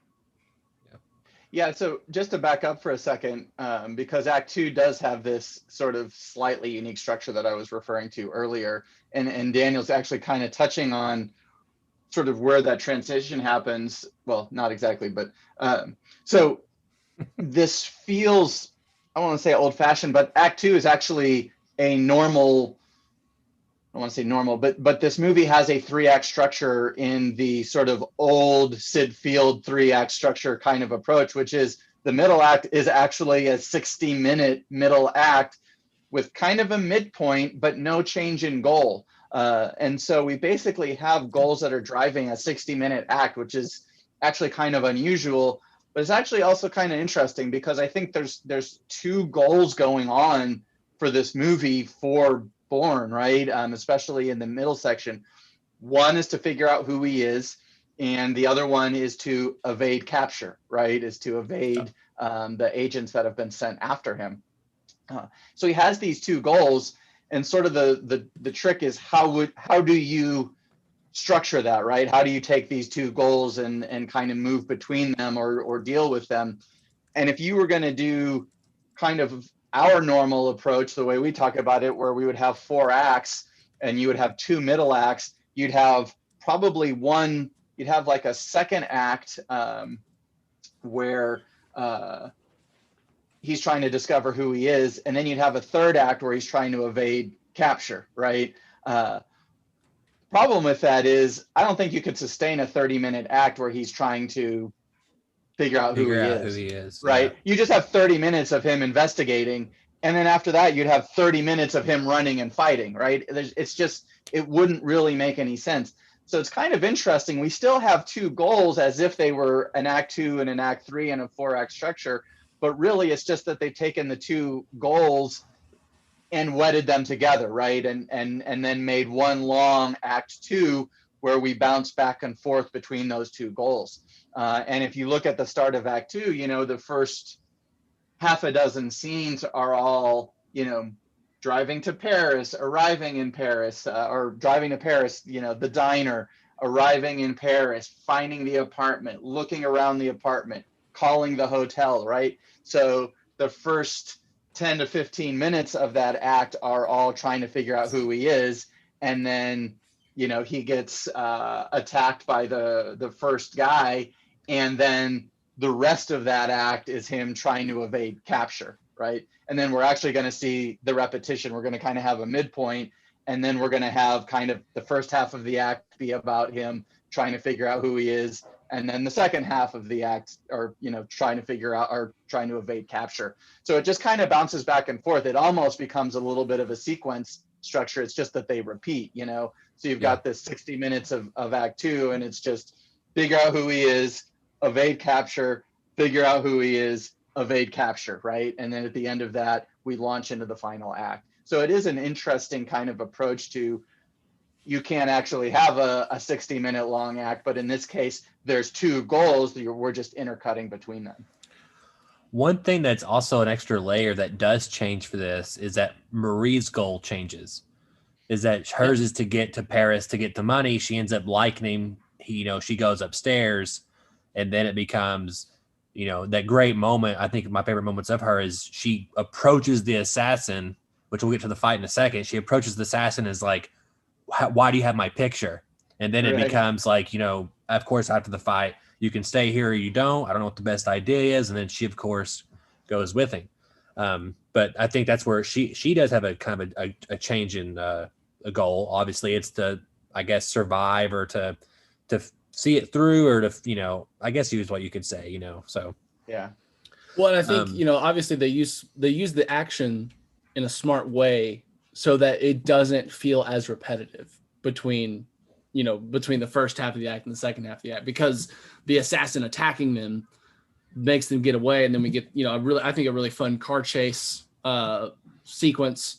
Yeah. So just to back up for a second, because Act 2 does have this sort of slightly unique structure that I was referring to earlier, and Daniel's actually kind of touching on sort of where that transition happens. Well, not exactly, but so this feels, I don't want to say old fashioned, but Act 2 is actually a normal, I want to say normal, but this movie has a 3-act structure in the sort of old Sid Field 3-act structure kind of approach, which is the middle act is actually a 60-minute middle act with kind of a midpoint, but no change in goal. And so we basically have goals that are driving a 60-minute act, which is, actually kind of unusual, but it's actually also kind of interesting because I think there's two goals going on for this movie for Bourne, right? Especially in the middle section. One is to figure out who he is, and the other one is to evade capture, right? Is to evade the agents that have been sent after him. So he has these two goals, and sort of the trick is how do you structure that, right? How do you take these two goals and kind of move between them or deal with them? And if you were going to do kind of our normal approach, the way we talk about it, where we would have 4 acts and you would have 2 middle acts, you'd have probably you'd have like a second act where he's trying to discover who he is, and then you'd have a third act where he's trying to evade capture, right? Problem with that is I don't think you could sustain a 30-minute act where he's trying to figure out who he is, right? Yeah. You just have 30 minutes of him investigating, and then after that you'd have 30 minutes of him running and fighting, right? It wouldn't really make any sense. So it's kind of interesting. We still have 2 goals as if they were an act 2 and an act 3 and a 4-act structure, but really it's just that they've taken the 2 goals and wedded them together, right? And then made one long act 2 where we bounce back and forth between those 2 goals. And if you look at the start of act 2, the first half a dozen scenes are all, driving to Paris, arriving in Paris, or driving to Paris, the diner, arriving in Paris, finding the apartment, looking around the apartment, calling the hotel, right? So the first 10 to 15 minutes of that act are all trying to figure out who he is. And then, he gets attacked by the first guy. And then the rest of that act is him trying to evade capture, right? And then we're actually going to see the repetition. We're going to kind of have a midpoint, and then we're going to have kind of the first half of the act be about him trying to figure out who he is. And then the second half of the act are, trying to figure out or trying to evade capture. So it just kind of bounces back and forth. It almost becomes a little bit of a sequence structure. It's just that they repeat, So you've got this 60 minutes of act 2, and it's just figure out who he is, evade capture, figure out who he is, evade capture, right? And then at the end of that, we launch into the final act. So it is an interesting kind of approach to, you can't actually have a 60-minute long act, but in this case, there's 2 goals that we're just intercutting between them. One thing that's also an extra layer that does change for this is that Marie's goal changes. Is that hers is to get to Paris to get the money. She ends up liking him. She goes upstairs, and then it becomes, that great moment. I think my favorite moments of her is she approaches the assassin, which we'll get to the fight in a second. She approaches the assassin as like, why do you have my picture? And then it becomes like, of course, after the fight, you can stay here or you don't. I don't know what the best idea is. And then she, of course, goes with him. But I think that's where she does have a kind of a change in a goal. Obviously, it's to, I guess, survive or to see it through, or to, I guess use what you could say, so. Yeah. Well, and I think, obviously they use the action in a smart way so that it doesn't feel as repetitive between the first half of the act and the second half of the act, because the assassin attacking them makes them get away. And then we get, I think a really fun car chase sequence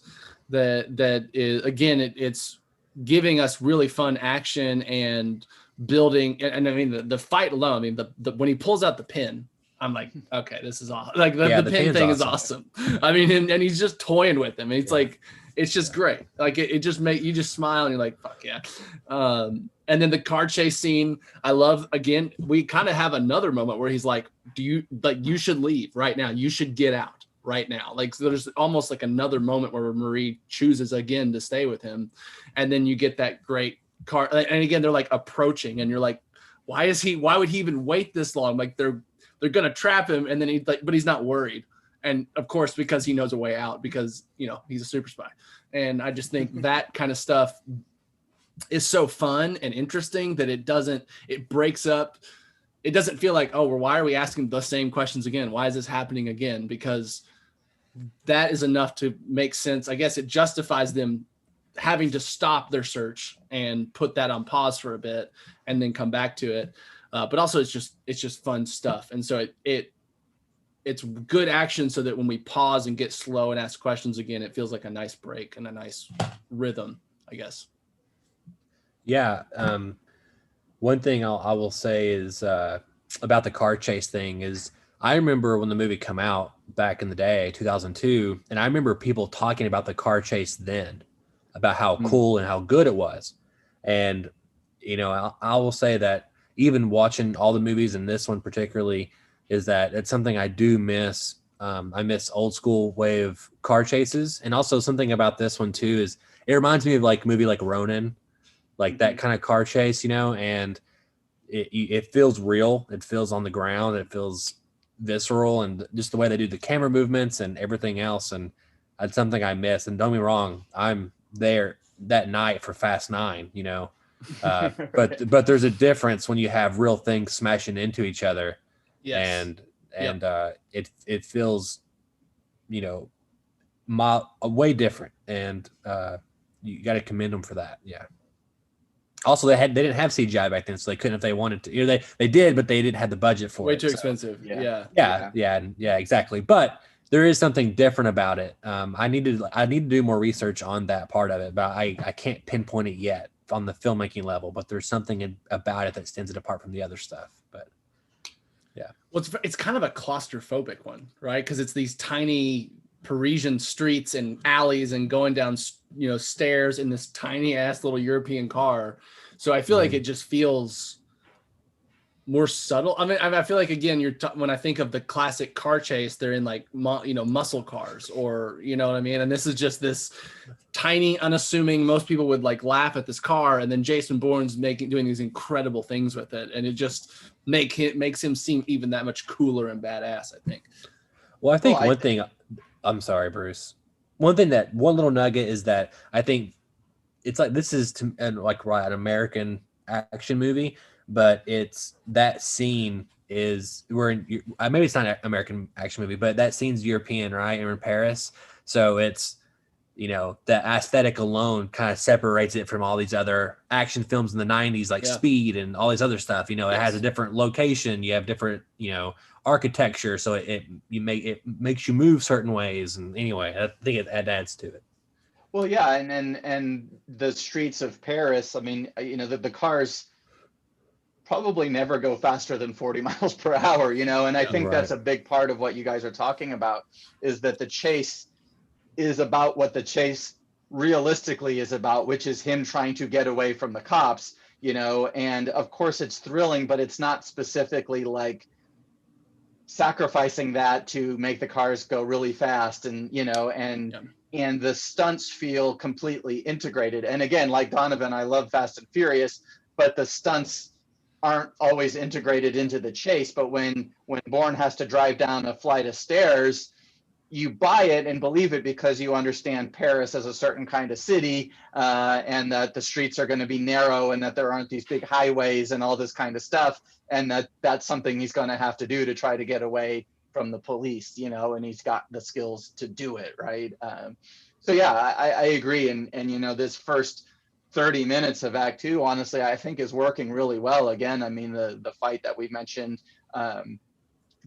that is, again, it's giving us really fun action and building. And I mean, the fight alone, I mean, the when he pulls out the pin, I'm like, okay, this is awesome. Like the pin thing is awesome. I mean, and he's just toying with him. It's like, it's just great. Like it just you just smile and you're like, fuck yeah. And then the car chase scene, I love. Again, we kind of have another moment where he's like, you should leave right now. You should get out right now. Like, so there's almost like another moment where Marie chooses again to stay with him. And then you get that great car. And again, they're like approaching and you're like, why would he even wait this long? Like they're going to trap him. And then but he's not worried. And of course, because he knows a way out, because, he's a super spy. And I just think that kind of stuff is so fun and interesting that it breaks up. It doesn't feel like, oh, well, why are we asking the same questions again? Why is this happening again? Because that is enough to make sense. I guess it justifies them having to stop their search and put that on pause for a bit and then come back to it. but also it's just fun stuff. And so it's good action so that when we pause and get slow and ask questions again, it feels like a nice break and a nice rhythm, I guess. Yeah. One thing I will say is about the car chase thing is I remember when the movie come out back in the day, 2002, and I remember people talking about the car chase then, about how cool and how good it was. And, I will say that even watching all the movies and this one particularly is that it's something I do miss. I miss old school way of car chases. And also something about this one too is it reminds me of like a movie like Ronin, like that kind of car chase, and it feels real. It feels on the ground. It feels visceral, and just the way they do the camera movements and everything else. And that's something I miss. And don't be wrong, I'm there that night for Fast 9, but there's a difference when you have real things smashing into each other. Yes. And it feels, way different. And you got to commend them for that. Yeah. Also, they didn't have CGI back then, so they couldn't if they wanted to. They did, but they didn't have the budget for it. Way too expensive. Yeah, exactly. But there is something different about it. I need to do more research on that part of it, but I can't pinpoint it yet on the filmmaking level. But there's something about it that stands it apart from the other stuff. But yeah, well, it's kind of a claustrophobic one, right? Because it's these tiny Parisian streets and alleys and going down, stairs in this tiny ass little European car. So I feel like it just feels more subtle. I mean, I feel like, again, when I think of the classic car chase, they're in like, muscle cars, or, you know what I mean? And this is just this tiny, unassuming, most people would like laugh at this car. And then Jason Bourne's doing these incredible things with it. And it just makes him seem even that much cooler and badass, I think. Well, I think one thing, I'm sorry, Bruce. One little nugget is that I think it's like, this is like an American action movie, but it's that scene is maybe it's not an American action movie, but that scene's European, right? And in Paris. So it's, the aesthetic alone kind of separates it from all these other action films in the 90s, like Speed and all these other stuff. It has a different location. You have different, architecture. So it makes you move certain ways. And anyway, I think it adds to it. Well, yeah. And the streets of Paris, I mean, the cars probably never go faster than 40 miles per hour, and I think that's a big part of what you guys are talking about, is that the chase is about what the chase realistically is about, which is him trying to get away from the cops, and of course it's thrilling, but it's not specifically like sacrificing that to make the cars go really fast, and and the stunts feel completely integrated. And again, like Donovan, I love Fast and Furious, but the stunts aren't always integrated into the chase. But when Bourne has to drive down a flight of stairs, you buy it and believe it because you understand Paris as a certain kind of city, and that the streets are going to be narrow and that there aren't these big highways and all this kind of stuff. And that's something he's going to have to do to try to get away from the police, and he's got the skills to do it. Right. So yeah, I agree. And this first 30 minutes of Act 2, honestly, I think is working really well. Again, I mean, the fight that we mentioned,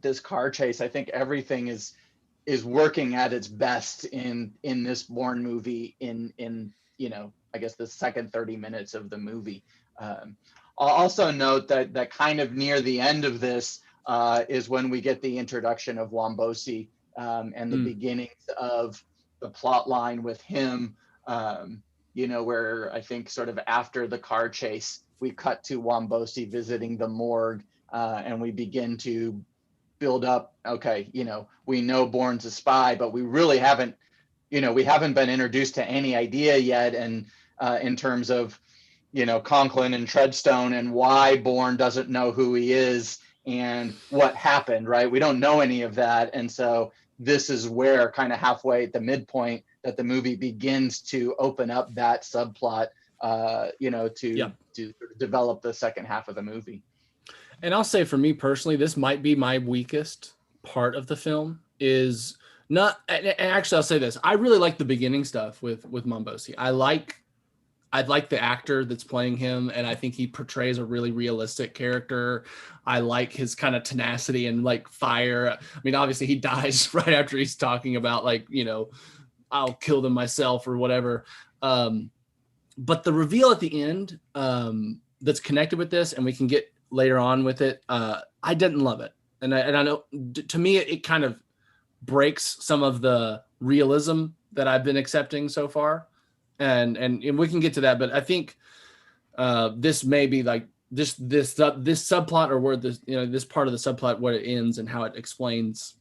this car chase, I think everything is working at its best in this Bourne movie in I guess the second 30 minutes of the movie. I'll also note that kind of near the end of this is when we get the introduction of Wombosi, and the beginnings of the plot line with him, where I think sort of after the car chase, we cut to Wombosi visiting the morgue, and we begin to build up. Okay, we know Bourne's a spy, but we really haven't, we haven't been introduced to any idea yet. And in terms of, Conklin and Treadstone and why Bourne doesn't know who he is and what happened, right? We don't know any of that. And so this is where kind of halfway at the midpoint that the movie begins to open up that subplot, to develop the second half of the movie. And I'll say for me personally, this might be my weakest part of the film. Is not, and actually I'll say this, I really like the beginning stuff with Mombosi. I like I like the actor that's playing him, and I think he portrays a really realistic character. I like his kind of tenacity and like fire. I mean, obviously he dies right after he's talking about like, I'll kill them myself or whatever. But the reveal at the end that's connected with this, and we can get later on with it, I didn't love it. And I know to me, it kind of breaks some of the realism that I've been accepting so far. And we can get to that, but I think this may be like this subplot, or where this part of the subplot, where it ends and how it explains,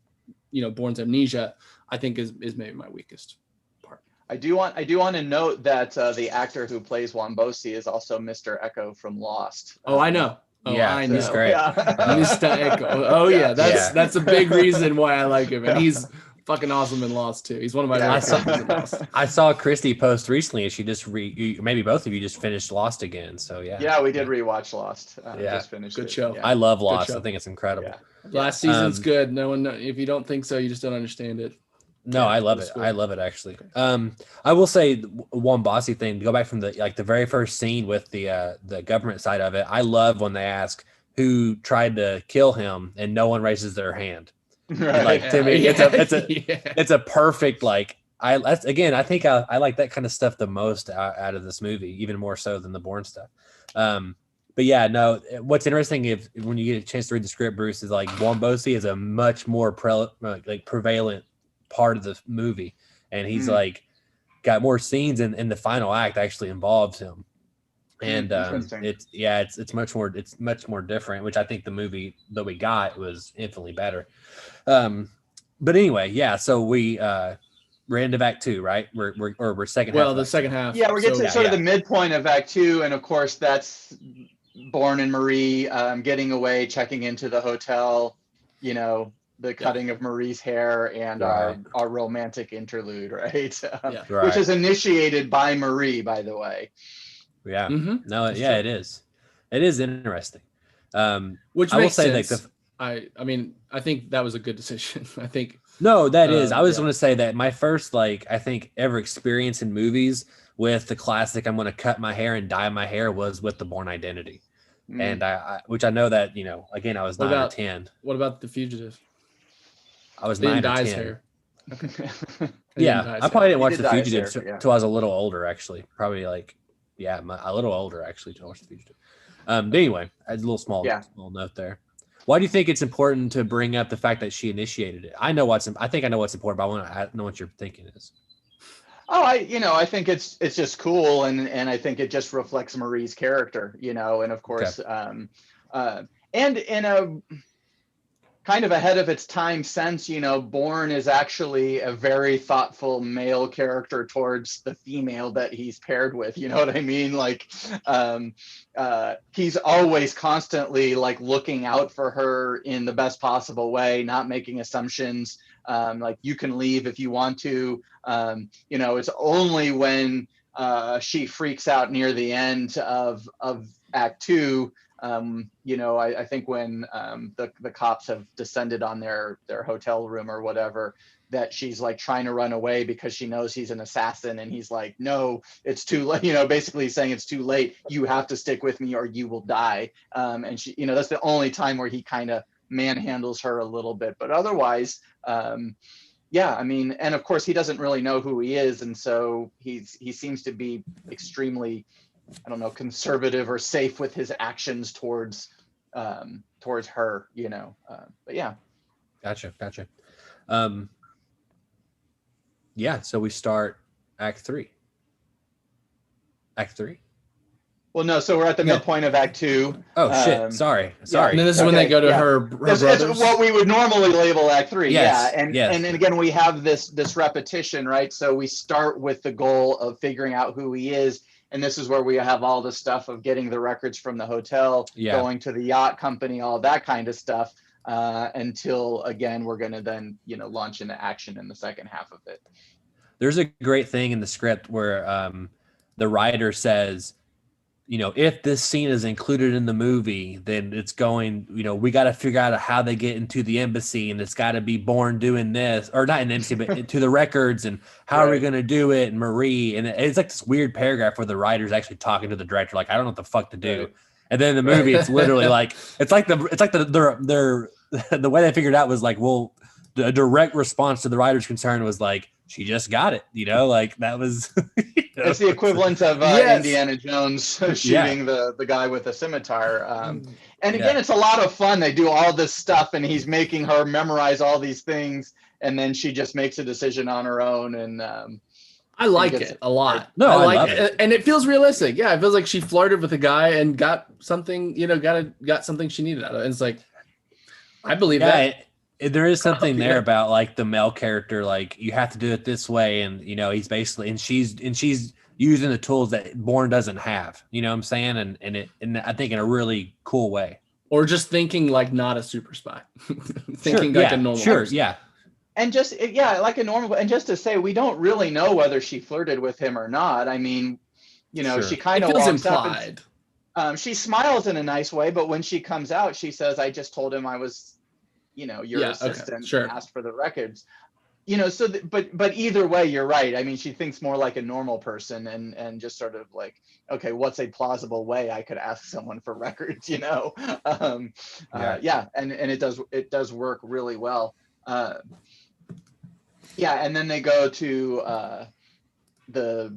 Bourne's amnesia, I think is maybe my weakest part. I do want to note that the actor who plays Wombosi is also Mr. Echo from Lost. Oh, I know. Oh, yeah, I know. he's great. Yeah. Mr. Echo. Oh yeah, that's a big reason why I like him, and he's fucking awesome in Lost too. He's one of my favorite characters in Lost. I saw Christy post recently, and she just maybe both of you just finished Lost again. So yeah. Yeah, we did rewatch Lost. Just finished. Good it. show. Yeah. I love Lost. I think it's incredible. Yeah. Last season's good. No one, if you don't think so, you just don't understand it. No, I love it. I love it actually. I will say one bossy thing to go back from the very first scene with the government side of it. I love when they ask who tried to kill him and no one raises their hand. Right. Like to me, it's a perfect like. I think I like that kind of stuff the most out of this movie, even more so than the Bourne stuff. But yeah, no. What's interesting when you get a chance to read the script, Bruce, is like Wombosi is a much more prevalent part of the movie, and he's like got more scenes, and the final act actually involves him. And it's much more different, which I think the movie that we got was infinitely better. But anyway, yeah. So we're into Act 2, right? We're second. Well, the second half. Yeah, we're getting to sort of the midpoint of Act 2, and of course that's Bourne and Marie getting away, checking into the hotel. The cutting of Marie's hair and our romantic interlude, right? Which is initiated by Marie, by the way. Yeah. Mm-hmm. No. It is. It is interesting. Which I makes will say sense. I mean, I think that was a good decision. I think. No, that is. I was going to say that my first, I think, ever experience in movies with the classic "I'm going to cut my hair and dye my hair" was with the Bourne Identity, and which I know that again I was 9 or 10. What about The Fugitive? I was 9 or 10. Hair. Okay. Yeah, I probably didn't watch The Fugitive hair, until I was a little older, actually. Probably a little older actually to watch The Fugitive. But anyway, a little note there. Why do you think it's important to bring up the fact that she initiated it? I think I know what's important, but I want to know what your thinking is. Oh, I think it's just cool, and I think it just reflects Marie's character, and of course, and in a kind of ahead of its time sense, Bourne is actually a very thoughtful male character towards the female that he's paired with. You know what I mean? Like, he's always constantly looking out for her in the best possible way, not making assumptions. Like, you can leave if you want to. It's only when she freaks out near the end of Act 2. I think when the cops have descended on their hotel room or whatever, that she's trying to run away because she knows he's an assassin, and he's like, no, it's too late, basically saying it's too late. You have to stick with me or you will die. And she, that's the only time where he kind of manhandles her a little bit, but otherwise, and of course he doesn't really know who he is. And so he seems to be extremely, conservative or safe with his actions towards her, but yeah. Gotcha. So we start Act 3. Well, no, so we're at the midpoint of Act 2. Oh, shit. Sorry. And then this is when they go to her brothers. It's what we would normally label Act 3. Yes, And again, we have this repetition, right? So we start with the goal of figuring out who he is. And this is where we have all the stuff of getting the records from the hotel, going to the yacht company, all that kind of stuff, until, again, we're going to then, launch into action in the second half of it. There's a great thing in the script where the writer says, if this scene is included in the movie, then it's going, we got to figure out how they get into the embassy, and it's got to be Bourne doing this, or not an embassy, but into the records, and how are we going to do it? And Marie, and it's like this weird paragraph where the writer's actually talking to the director, like, I don't know what the fuck to do. Right. And then in the movie, it's literally like, the way they figured it out was like, well, the direct response to the writer's concern was like, she just got it, like that was. It's the equivalent of Indiana Jones shooting the guy with a scimitar. And again, it's a lot of fun. They do all this stuff, and he's making her memorize all these things, and then she just makes a decision on her own. And I like it a lot. No, I like it, and it feels realistic. Yeah, it feels like she flirted with a guy and got something, got something she needed out of it. And it's like, I believe that. There is something there about like the male character, like you have to do it this way, and he's basically, and she's using the tools that Bourne doesn't have. You know what I'm saying? And I think in a really cool way. Or just thinking like not a super spy, thinking like a normal person. Yeah. And just like a normal, and just to say, we don't really know whether she flirted with him or not. I mean, she kind of feels walks implied. Up and, she smiles in a nice way, but when she comes out, she says, "I just told him I was." Your assistant and asked for the records, but either way, you're right. I mean, she thinks more like a normal person and just sort of like, okay, what's a plausible way I could ask someone for records, and it does work really well. And then they go to the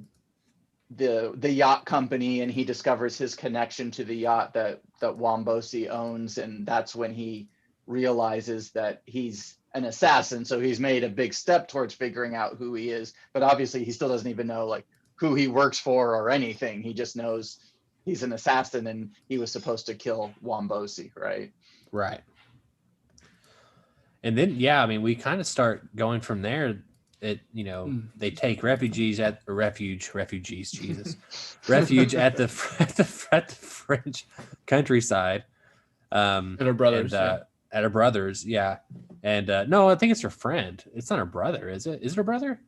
yacht company, and he discovers his connection to the yacht that Wombosi owns, and that's when he realizes that he's an assassin. So he's made a big step towards figuring out who he is, but obviously he still doesn't even know like who he works for or anything. He just knows he's an assassin, and he was supposed to kill Wombosi, right? And then we kind of start going from there. They take refuge at the French countryside, and her brothers, at her brother's, and no, I think it's her friend. It's not her brother, is it? Is it her brother?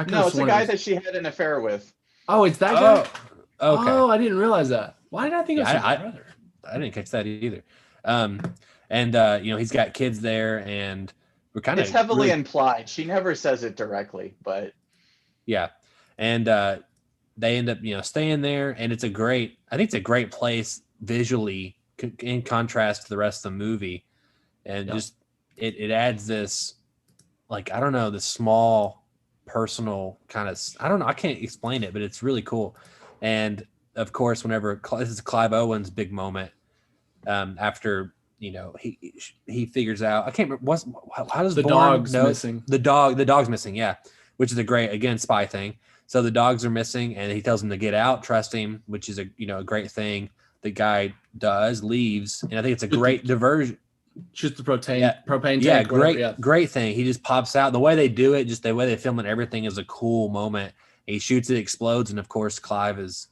No, it's a guy that she had an affair with. Oh, it's that guy. Okay. Oh, I didn't realize that. Why did I think it was her brother? I didn't catch that either. He's got kids there, and we're kind of. It's heavily implied. She never says it directly, but. Yeah, and they end up staying there, and I think it's a great place visually in contrast to the rest of the movie. And just it adds this, like, I don't know, this small personal kind of, I don't know, I can't explain it, but it's really cool. And of course, whenever this is Clive Owen's big moment, after he figures out, I can't remember how does the Bourne dog's know? missing. The dog's missing, which is a great, again, spy thing. So the dogs are missing, and he tells him to get out, trust him, which is a great thing. The guy leaves, and I think it's a great diversion. Shoots the propane tank. Great thing. He just pops out. The way they do it, just the way they film it, everything is a cool moment. He shoots, it explodes, and of course Clive is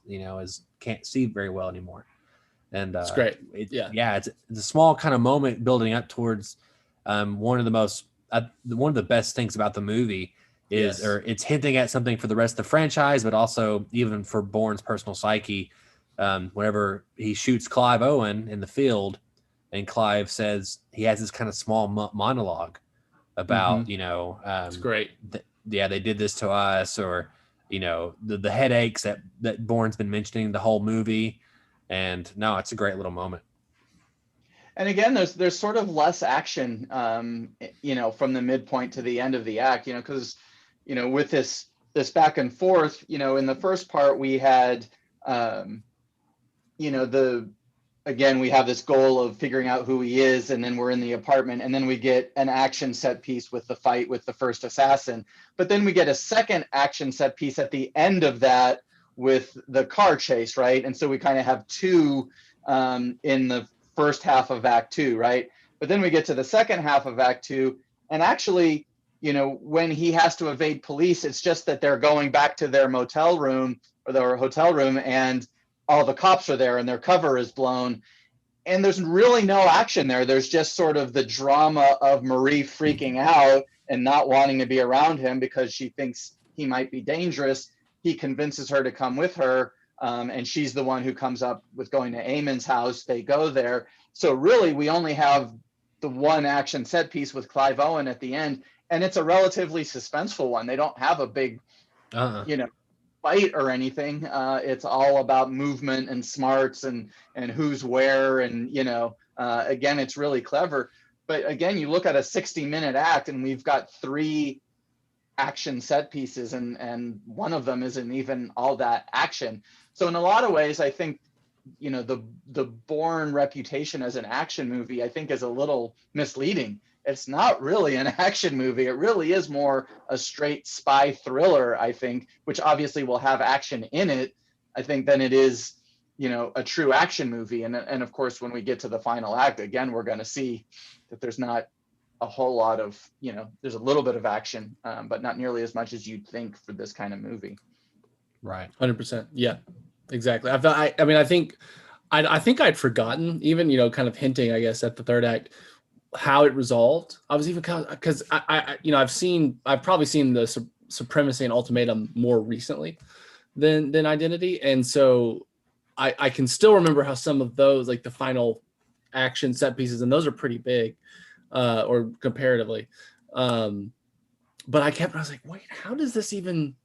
can't see very well anymore. And it's great. It's a small kind of moment building up towards one of the best things about the movie is, or it's hinting at something for the rest of the franchise, but also even for Bourne's personal psyche. Whenever he shoots Clive Owen in the field, and Clive says, he has this kind of small monologue about, it's great. They did this to us, or, the headaches that Bourne's been mentioning the whole movie. And no, it's a great little moment. And again, there's sort of less action, from the midpoint to the end of the act, because, with this back and forth, in the first part we had, we have this goal of figuring out who he is, and then we're in the apartment, and then we get an action set piece with the fight with the first assassin. But then we get a second action set piece at the end of that with the car chase, right? And so we kind of have two in the first half of Act 2, right? But then we get to the second half of Act 2, and actually, when he has to evade police, it's just that they're going back to their motel room or their hotel room, and all the cops are there and their cover is blown, and there's really no action there. There's just sort of the drama of Marie freaking out and not wanting to be around him because she thinks he might be dangerous. He convinces her to come with her, and she's the one who comes up with going to Eamon's house. They go there. So really, we only have the one action set piece with Clive Owen at the end, and it's a relatively suspenseful one. They don't have a big, fight or anything. It's all about movement and smarts and who's where, and again, it's really clever. But again, you look at a 60-minute act, and we've got 3 action set pieces, and one of them isn't even all that action. So in a lot of ways, I think the Bourne reputation as an action movie, I think, is a little misleading. It's not really an action movie. It really is more a straight spy thriller, I think, which obviously will have action in it, I think, than it is, a true action movie. And of course, when we get to the final act, again, we're going to see that there's not a whole lot of, there's a little bit of action, but not nearly as much as you'd think for this kind of movie. Right. 100%. Yeah, exactly. I think I'd forgotten, even, kind of hinting, I guess, at the third act, how it resolved. I was even because I've probably seen the Supremacy and Ultimatum more recently than Identity, and so I can still remember how some of those, like the final action set pieces, and those are pretty big, or comparatively. But I was like, wait, how does this even?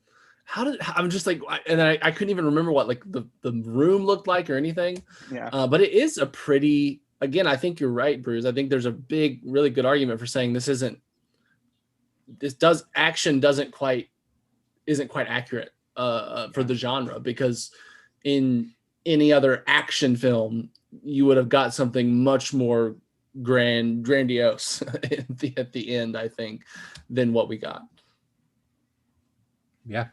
I'm just like, and then I couldn't even remember what like the room looked like or anything. Yeah. But it is a pretty. Again, I think you're right, Bruce. I think there's a really good argument for saying action isn't quite accurate for the genre, because in any other action film, you would have got something much more grandiose at the end, I think, than what we got. Yeah.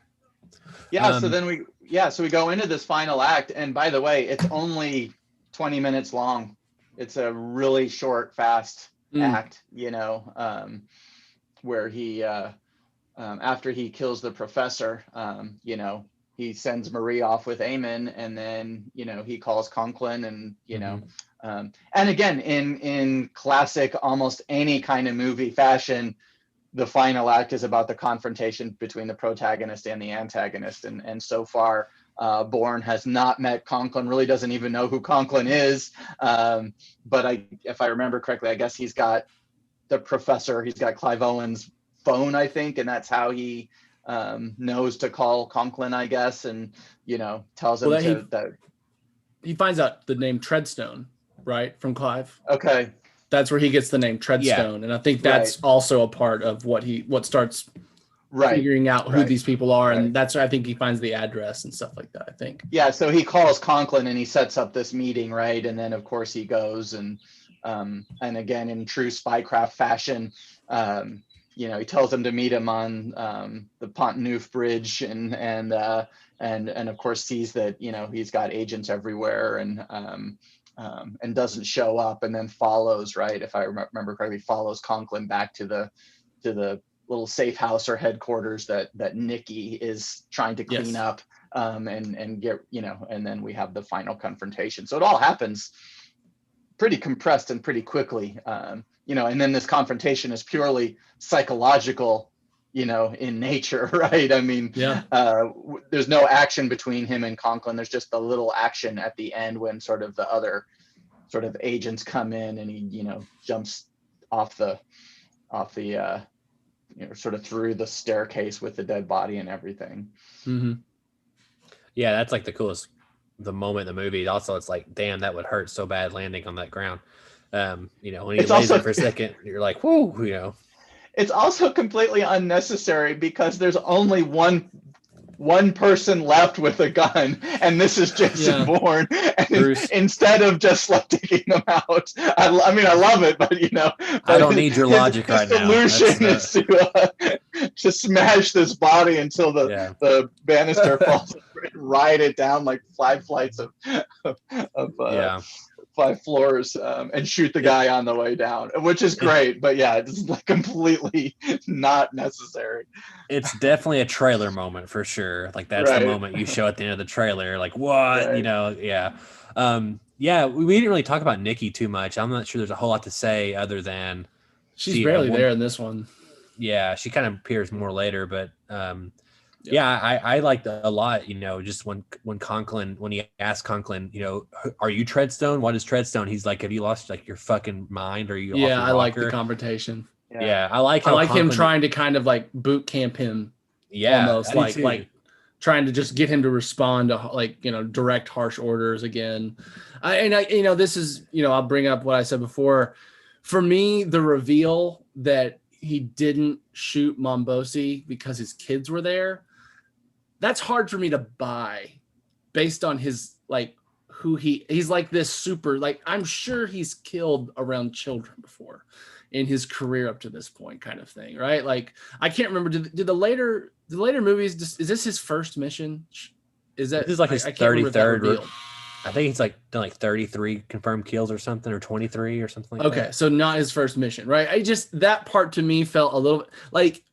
Yeah. So then we go into this final act, and by the way, it's only 20 minutes long. It's a really short, fast act, where he, after he kills the professor, he sends Marie off with Eamon, and then, he calls Conklin, and, and again, in classic, almost any kind of movie fashion, the final act is about the confrontation between the protagonist and the antagonist. And so far, Bourne has not met Conklin, really doesn't even know who Conklin is. But if I remember correctly, I guess he's got the professor, he's got Clive Owen's phone, I think, and that's how he knows to call Conklin, I guess, and, tells him that he finds out the name Treadstone, right, from Clive. Okay. That's where he gets the name Treadstone. Yeah. And I think that's also a part of what starts figuring out who these people are. And that's where I think he finds the address and stuff like that, I think. Yeah. So he calls Conklin and he sets up this meeting. Right. And then of course he goes and again, in true spycraft fashion, he tells him to meet him on the Pont Neuf Bridge and of course sees that, he's got agents everywhere and doesn't show up, and then follows, right, if I remember correctly, follows Conklin back to the little safe house or headquarters that Nikki is trying to clean up and get, and then we have the final confrontation. So it all happens pretty compressed and pretty quickly, and then this confrontation is purely psychological, in nature, right? I mean, there's no action between him and Conklin. There's just a little action at the end when sort of the other sort of agents come in and he, jumps off the sort of through the staircase with the dead body and everything. Mm-hmm. Yeah, that's like the moment in the movie. Also, it's like, damn, that would hurt so bad landing on that ground. When he lays there for a second, you're like, whoo, It's also completely unnecessary because there's only one person left with a gun, and this is Jason Bourne. And instead of just like taking them out, I love it, but I don't need your logic right now. The solution is to smash this body until the banister falls, ride it down like 5 flights of 5 floors, and shoot the guy on the way down, which is great, but it's like completely not necessary. It's definitely a trailer moment for sure. Like that's the moment you show at the end of the trailer, like what, we didn't really talk about Nikki too much. I'm not sure there's a whole lot to say other than she's barely there in this one. Yeah, she kind of appears more later, but Yeah, I liked a lot, just when Conklin, when he asked Conklin, are you Treadstone? What is Treadstone? He's like, have you lost like your fucking mind? Or are you off Yeah, your I like the rocker? confrontation. Yeah, I like I how like him Conklin, trying to kind of like boot camp him, yeah, almost I do like too. trying to just get him to respond to like direct harsh orders again. This is I'll bring up what I said before. For me, the reveal that he didn't shoot Mombosi because his kids were there, that's hard for me to buy based on his like who he's like this super, like I'm sure he's killed around children before in his career up to this point, kind of thing, right? Like I can't remember, did the later movies, is this his first mission? Is that This is like his I can't remember if that 33rd. revealed. I think he's like done like 33 confirmed kills or something, or 23 or something like Okay, that. so not his first mission, right? That part to me felt a little like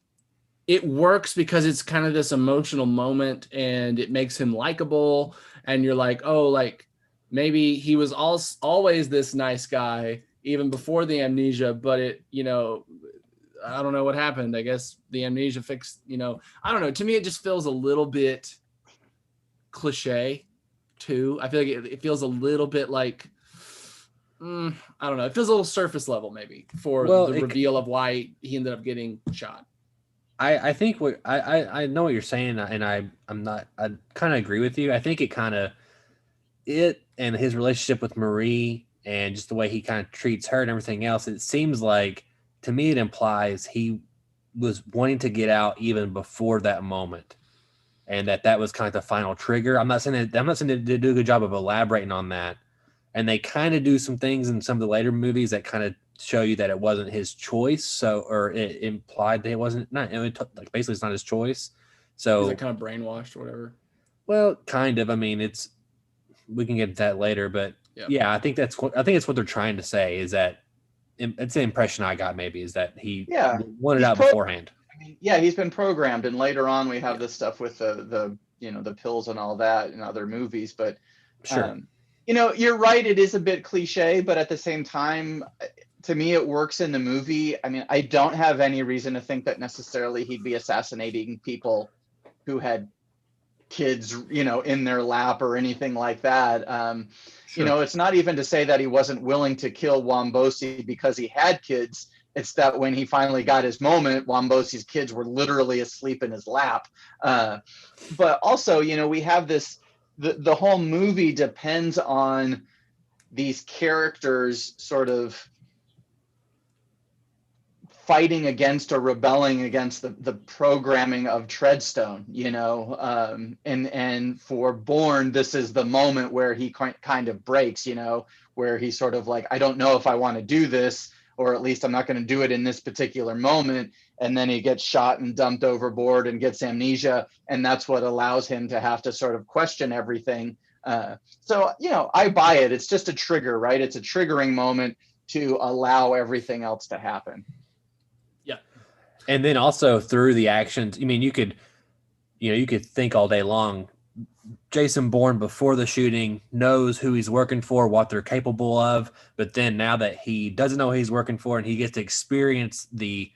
it works because it's kind of this emotional moment and it makes him likable. And you're like, oh, like maybe he was always this nice guy even before the amnesia, but I don't know what happened. I guess the amnesia fixed, I don't know. To me, it just feels a little bit cliche too. I feel like it feels a little bit like, I don't know. It feels a little surface level maybe for the reveal of why he ended up getting shot. I think what I know what you're saying, and I kind of agree with you. I think it and his relationship with Marie and just the way he kind of treats her and everything else, it seems like to me it implies he was wanting to get out even before that moment, and that was kind of the final trigger. I'm not saying they do a good job of elaborating on that, and they kind of do some things in some of the later movies that kind of show you that it wasn't his choice. Or it implied that it wasn't, like basically it's not his choice. So he's like kind of brainwashed or whatever. Well, kind of. I mean, we can get to that later, but yeah, I think it's what they're trying to say is that it's the impression I got maybe is that he wanted out beforehand. I mean, yeah, he's been programmed, and later on we have this stuff with the the pills and all that in other movies. But sure, you're right. It is a bit cliche, but at the same time, to me, it works in the movie. I mean, I don't have any reason to think that necessarily he'd be assassinating people who had kids, in their lap or anything like that. Sure. It's not even to say that he wasn't willing to kill Wombosi because he had kids. It's that when he finally got his moment, Wombosi's kids were literally asleep in his lap. But also, we have this, the whole movie depends on these characters sort of fighting against or rebelling against the programming of Treadstone, and for Bourne, this is the moment where he kind of breaks, where he's sort of like, I don't know if I want to do this, or at least I'm not going to do it in this particular moment. And then he gets shot and dumped overboard and gets amnesia. And that's what allows him to have to sort of question everything. So, I buy it. It's just a trigger, right? It's a triggering moment to allow everything else to happen. And then also through the actions, I mean, you could think all day long. Jason Bourne before the shooting knows who he's working for, what they're capable of. But then now that he doesn't know who he's working for, and he gets to experience the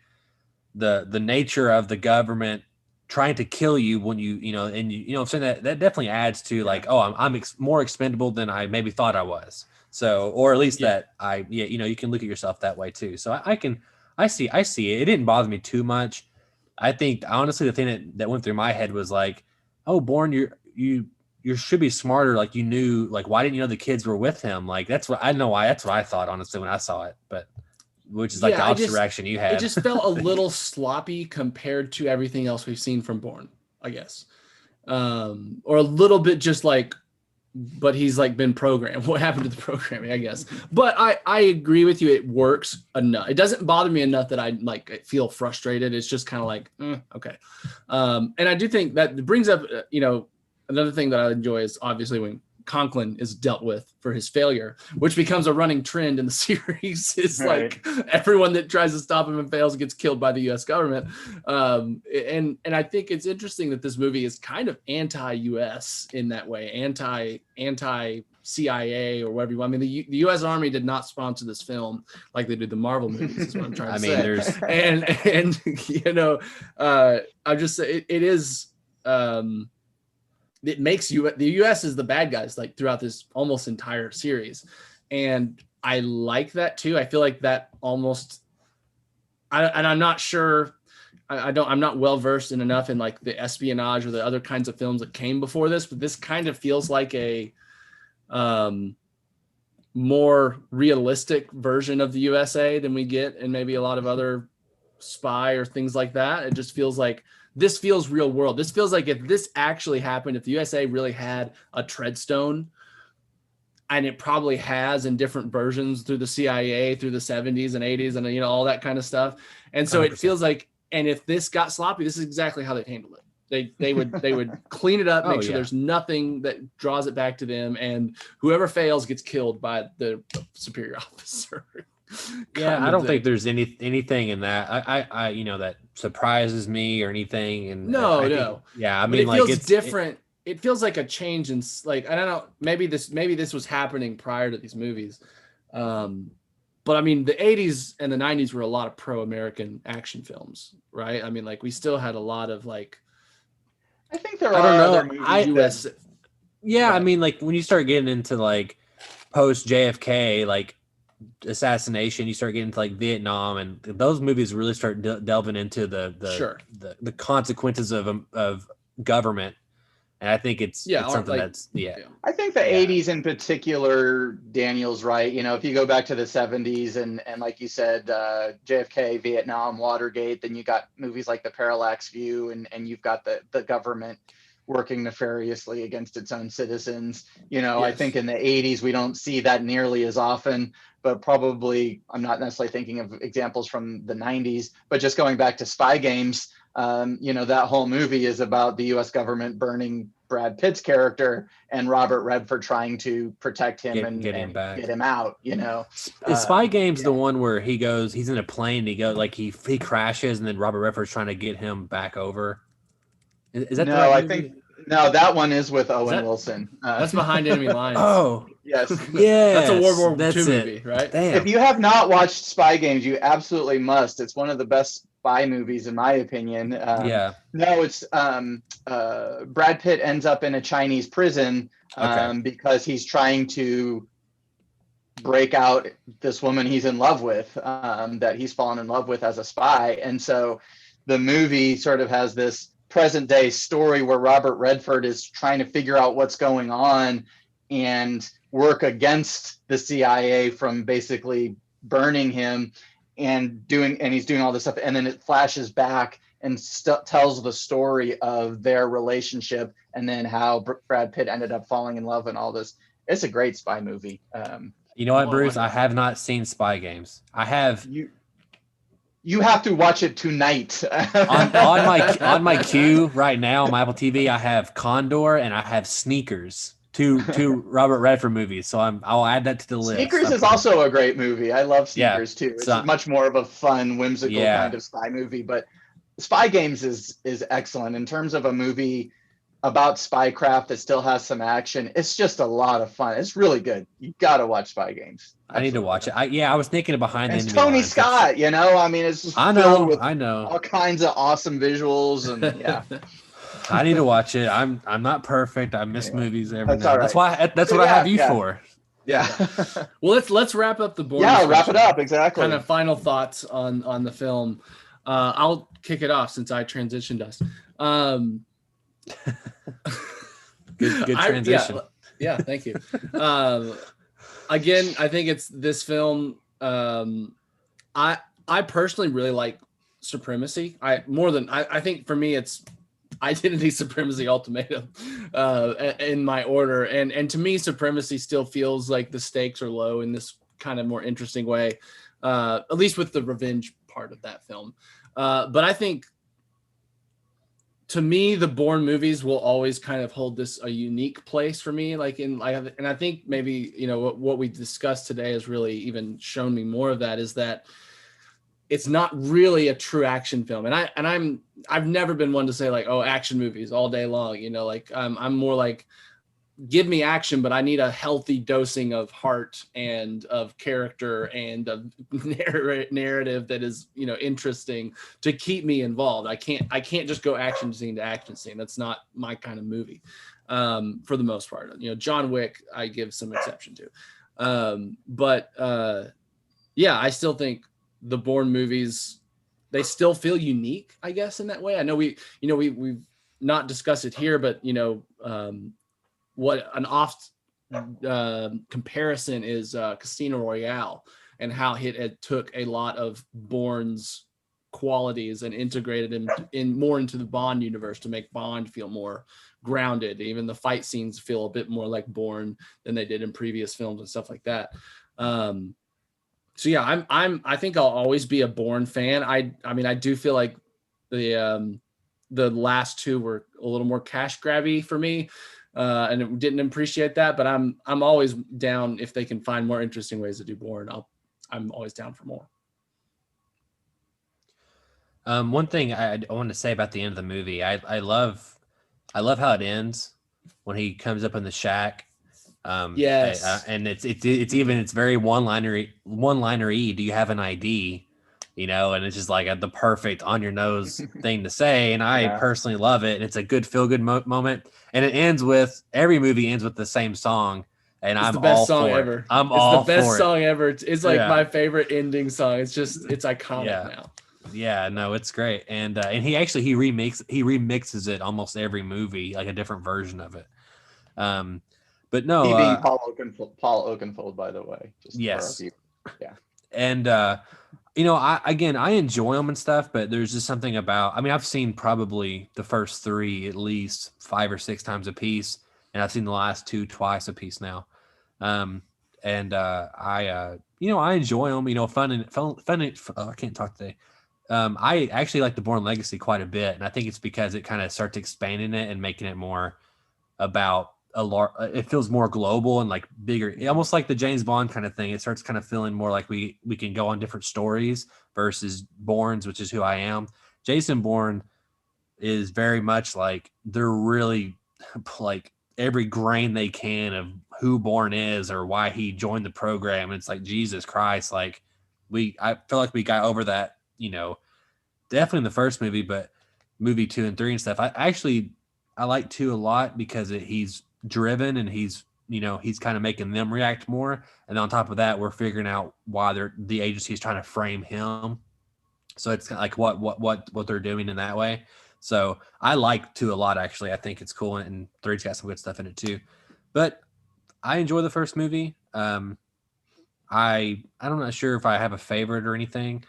nature of the government trying to kill you when I'm saying that definitely adds to like, oh, I'm more expendable than I maybe thought I was. So, or at least that you can look at yourself that way too. So I see it. It didn't bother me too much. I think honestly, the thing that went through my head was like, oh, Bourne, you should be smarter. Like you knew, like, why didn't you know the kids were with him? Like that's what I thought honestly when I saw it, but which is like the opposite reaction you had. It just felt a little sloppy compared to everything else we've seen from Bourne, I guess. Or a little bit just like, but he's like been programmed. What happened to the programming, I guess. But I agree with you. It works enough. It doesn't bother me enough that I feel frustrated. It's just kind of like, okay. And I do think that brings up, another thing that I enjoy is obviously when Conklin is dealt with for his failure, which becomes a running trend in the series. Is right. Like everyone that tries to stop him and fails gets killed by the U.S. government. And I think it's interesting that this movie is kind of anti-U.S. in that way, anti-CIA or whatever you want. I mean, the U.S. Army did not sponsor this film like they did the Marvel movies. Is what I'm trying to say. There's and I'm just saying it is. it makes you the US is the bad guys like throughout this almost entire series. And I like that too. I feel like that almost I'm not sure. I'm not well versed in enough in like the espionage or the other kinds of films that came before this, but this kind of feels like a more realistic version of the USA than we get in maybe a lot of other spy or things like that. It just feels like this feels real world. This feels like if this actually happened, if the USA really had a Treadstone, and it probably has in different versions through the CIA, through the 70s and 80s and, you know, all that kind of stuff. And so 100%. It feels like, and if this got sloppy, this is exactly how they handle it. They would clean it up, make sure there's nothing that draws it back to them, and whoever fails gets killed by the superior officer. Yeah, I don't think there's anything in that. I you know, that surprises me or anything. And no. Think, yeah, I but mean, it like feels it's different. It feels like a change in, like, I don't know, maybe this was happening prior to these movies. But I mean, the 80s and the 90s were a lot of pro-American action films, right? I mean, like, we still had a lot of like, I think there are other movies US. Yeah, I mean, like when you start getting into like post JFK, like assassination, you start getting into like Vietnam, and those movies really start delving into the consequences of government. And I think it's something like, that's I think the 80s in particular, Daniel's right. You know, if you go back to the 70s and like you said, JFK, Vietnam, Watergate, then you got movies like The Parallax View, and you've got the government working nefariously against its own citizens. You know, I think in the 80s we don't see that nearly as often, but probably I'm not necessarily thinking of examples from the 90s, but just going back to Spy Games. You know, that whole movie is about the U.S. government burning Brad Pitt's character and Robert Redford trying to protect him and get him out. You know, is Spy Games the one where he's in a plane, and he crashes, and then Robert Redford's trying to get him back over? Is that no? I think no. That one is with Owen Wilson. That's Behind Enemy Lines. Oh, yes, yeah. That's a World War II movie, right? Damn. If you have not watched Spy Games, you absolutely must. It's one of the best spy movies in my opinion. No, it's Brad Pitt ends up in a Chinese prison because he's trying to break out this woman he's in love with, that he's fallen in love with as a spy. And so the movie sort of has this present day story where Robert Redford is trying to figure out what's going on and work against the CIA from basically burning him and he's doing all this stuff, and then it flashes back and tells the story of their relationship and then how Brad Pitt ended up falling in love and all this. It's a great spy movie. You know what, Bruce? I have not seen Spy Games. I have. You have to watch it tonight. on my queue right now on my Apple TV, I have Condor and I have Sneakers. Two Robert Redford movies, so I'll add that to the list. Sneakers is also a great movie. I love Sneakers too. It's much more of a fun, whimsical kind of spy movie, but Spy Games is excellent in terms of a movie about spycraft that still has some action. It's just a lot of fun. It's really good. You got to watch Spy Games. Absolutely. I need to watch it. I was thinking of Behind Enemy Lines. Tony Scott, you know, I mean, it's just I know all kinds of awesome visuals and yeah. I need to watch it. I'm not perfect. I miss movies every now. Right. That's why. That's what I have you for. Yeah. Well, let's wrap up the Bourne. Yeah, wrap it up. Exactly. Kind of final thoughts on the film. I'll kick it off since I transitioned us. Good transition. Yeah, thank you. Again, I think it's this film. I personally really like Supremacy. I think for me it's Identity, Supremacy, Ultimatum in my order, and to me Supremacy still feels like the stakes are low in this kind of more interesting way, at least with the revenge part of that film. But I think to me the Bourne movies will always kind of hold a unique place for me, and I think maybe, you know, what we discussed today has really even shown me more of that, is that it's not really a true action film. I've never been one to say like, oh, action movies all day long, you know, like I'm more like give me action, but I need a healthy dosing of heart and of character and of narrative that is, interesting to keep me involved. I can't just go action scene to action scene. That's not my kind of movie. For the most part, John Wick, I give some exception to. But I still think the Bourne movies, they still feel unique, I guess, in that way. I know we've not discussed it here, but what an oft comparison is Casino Royale, and how it took a lot of Bourne's qualities and integrated him in more into the Bond universe to make Bond feel more grounded. Even the fight scenes feel a bit more like Bourne than they did in previous films and stuff like that. I think I'll always be a Bourne fan. I mean, I do feel like the last two were a little more cash grabby for me. And it didn't appreciate that, but I'm always down if they can find more interesting ways to do Bourne. I'm always down for more. One thing I want to say about the end of the movie, I love how it ends when he comes up in the shack. Yes, and it's very one-liner-y. Do you have an ID? And it's just like the perfect on your nose thing to say. And I personally love it. And it's a good feel good moment. And every movie ends with the same song. And it's I'm the best all song for ever. It. I'm all for it. It's the best song ever. It's like my favorite ending song. It's iconic now. Yeah, no, it's great. And he remixes it almost every movie, like a different version of it. But no, he being Paul Oakenfold, by the way. Yes. Yeah. And I enjoy them and stuff, but there's just something about. I mean, I've seen probably the first three at least 5 or 6 times a piece, and I've seen the last 2 twice a piece now. I enjoy them. Fun. I can't talk today. I actually like the Bourne Legacy quite a bit, and I think it's because it kind of starts expanding it and making it more about it feels more global and like bigger, almost like the James Bond kind of thing. It starts kind of feeling more like we can go on different stories versus Bourne's, which is who I am. Jason Bourne is very much like they're really like every grain they can of who Bourne is or why he joined the program. And it's like, Jesus Christ, like I feel like we got over that, definitely in the first movie, but movie 2 and 3 and stuff. I like 2 a lot because he's driven and he's kind of making them react more. And on top of that, we're figuring out why the agency is trying to frame him. So it's like what they're doing in that way. So I like 2 a lot, actually. I think it's cool, and 3's got some good stuff in it too. But I enjoy the first movie. I'm not sure if I have a favorite or anything,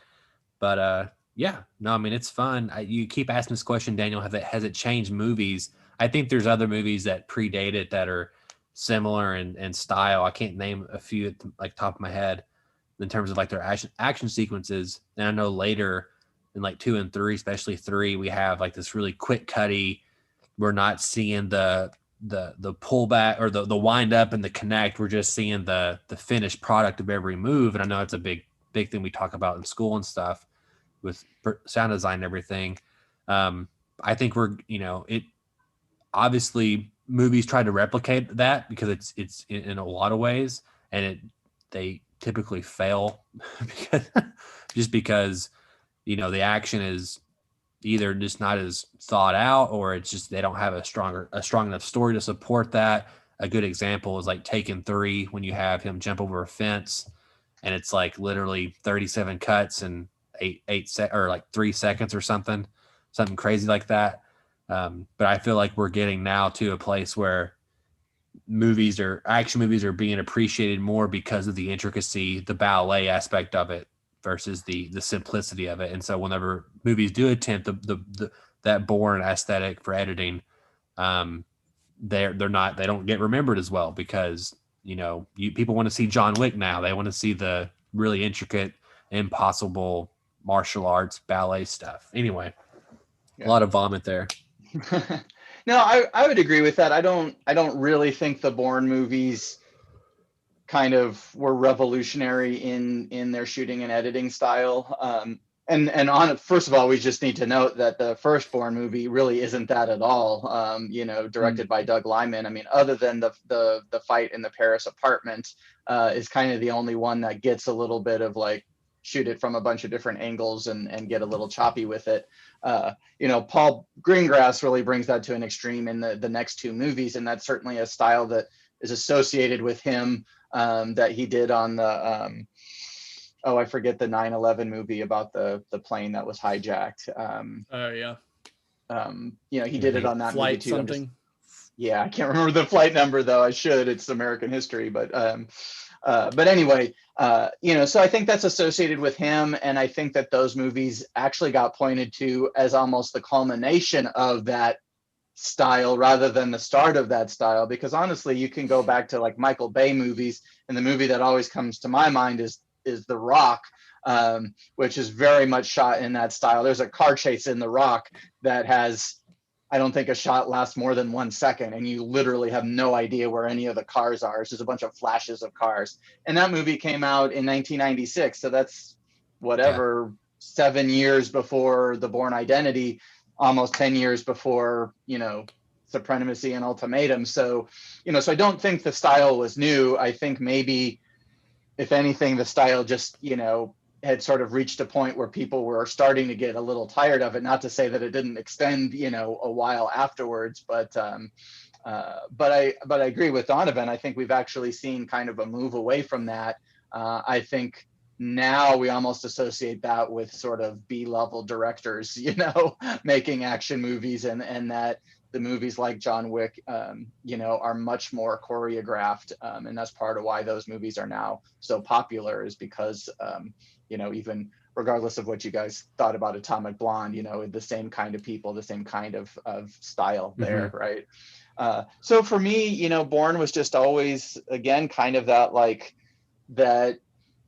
but I mean, it's fun. You keep asking this question, Daniel, has it changed movies? I think there's other movies that predate it that are similar in style. I can't name a few at the top of my head in terms of like their action sequences. And I know later in like 2 and 3, especially 3, we have like this really quick cutty. We're not seeing the pullback or the wind up and the connect. We're just seeing the finished product of every move. And I know it's a big thing we talk about in school and stuff with sound design and everything. I think it obviously movies try to replicate that because it's in a lot of ways, and they typically fail because the action is either just not as thought out, or it's just they don't have a strong enough story to support that. A good example is like Taken 3, when you have him jump over a fence and it's like literally 37 cuts and 3 seconds or something crazy like that. But I feel like we're getting now to a place where action movies are being appreciated more because of the intricacy, the ballet aspect of it versus the simplicity of it. And so whenever movies do attempt that Bourne aesthetic for editing, they don't get remembered as well because, people want to see John Wick now. They want to see the really intricate, impossible martial arts ballet stuff. Anyway, a lot of vomit there. No, I would agree with that. I don't really think the Bourne movies kind of were revolutionary in their shooting and editing style. and on first of all, we just need to note that the first Bourne movie really isn't that at all. Directed by Doug Liman. I mean, other than the fight in the Paris apartment, is kind of the only one that gets a little bit of like shoot it from a bunch of different angles and get a little choppy with it. Paul Greengrass really brings that to an extreme in the next two movies, and that's certainly a style that is associated with him, that he did on the I forget the 9/11 movie about the plane that was hijacked. He did it on that movie Flight too. something. I can't remember the flight number though. I should. It's American history, but anyway, so I think that's associated with him, and I think that those movies actually got pointed to as almost the culmination of that style rather than the start of that style. Because honestly, you can go back to like Michael Bay movies, and the movie that always comes to my mind is The Rock, which is very much shot in that style. There's a car chase in The Rock that has, I don't think a shot lasts more than 1 second, and you literally have no idea where any of the cars are. It's just a bunch of flashes of cars. And that movie came out in 1996, so that's 7 years before The Bourne Identity, almost 10 years before, Supremacy and Ultimatum. So, so I don't think the style was new. I think maybe, if anything, the style just, had sort of reached a point where people were starting to get a little tired of it. Not to say that it didn't extend, a while afterwards, but I agree with Donovan. I think we've actually seen kind of a move away from that. I think now we almost associate that with sort of B-level directors, making action movies, and that the movies like John Wick, are much more choreographed. And that's part of why those movies are now so popular, is because, even regardless of what you guys thought about Atomic Blonde, the same kind of people, the same kind of style there, right? So for me, Bourne was just always, again, kind of that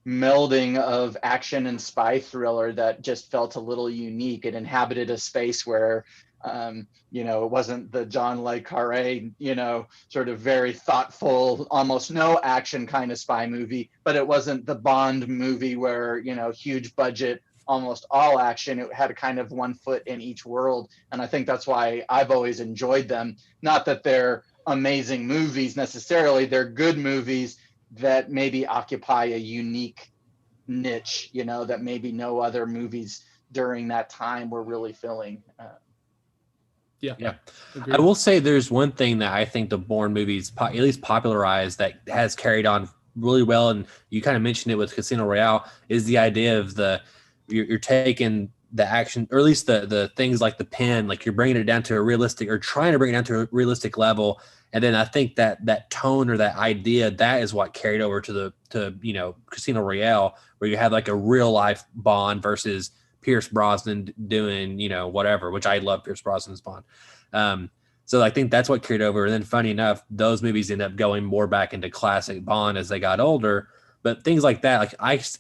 melding of action and spy thriller that just felt a little unique. It inhabited a space where, it wasn't the John Le Carre, sort of very thoughtful, almost no action kind of spy movie, but it wasn't the Bond movie where, huge budget, almost all action. It had a kind of one foot in each world. And I think that's why I've always enjoyed them. Not that they're amazing movies necessarily, they're good movies that maybe occupy a unique niche, that maybe no other movies during that time were really filling. Yeah. I will say there's one thing that I think the Bourne movies at least popularized that has carried on really well, and you kind of mentioned it with Casino Royale, is the idea of you're taking the action, or at least the things like the pen, like you're bringing it down to a realistic, or trying to bring it down to a realistic level. And then I think that tone or that idea, that is what carried over to Casino Royale, where you have like a real life Bond versus Pierce Brosnan doing, whatever, which I love Pierce Brosnan's Bond. So I think that's what carried over. And then funny enough, those movies end up going more back into classic Bond as they got older. But things like that, like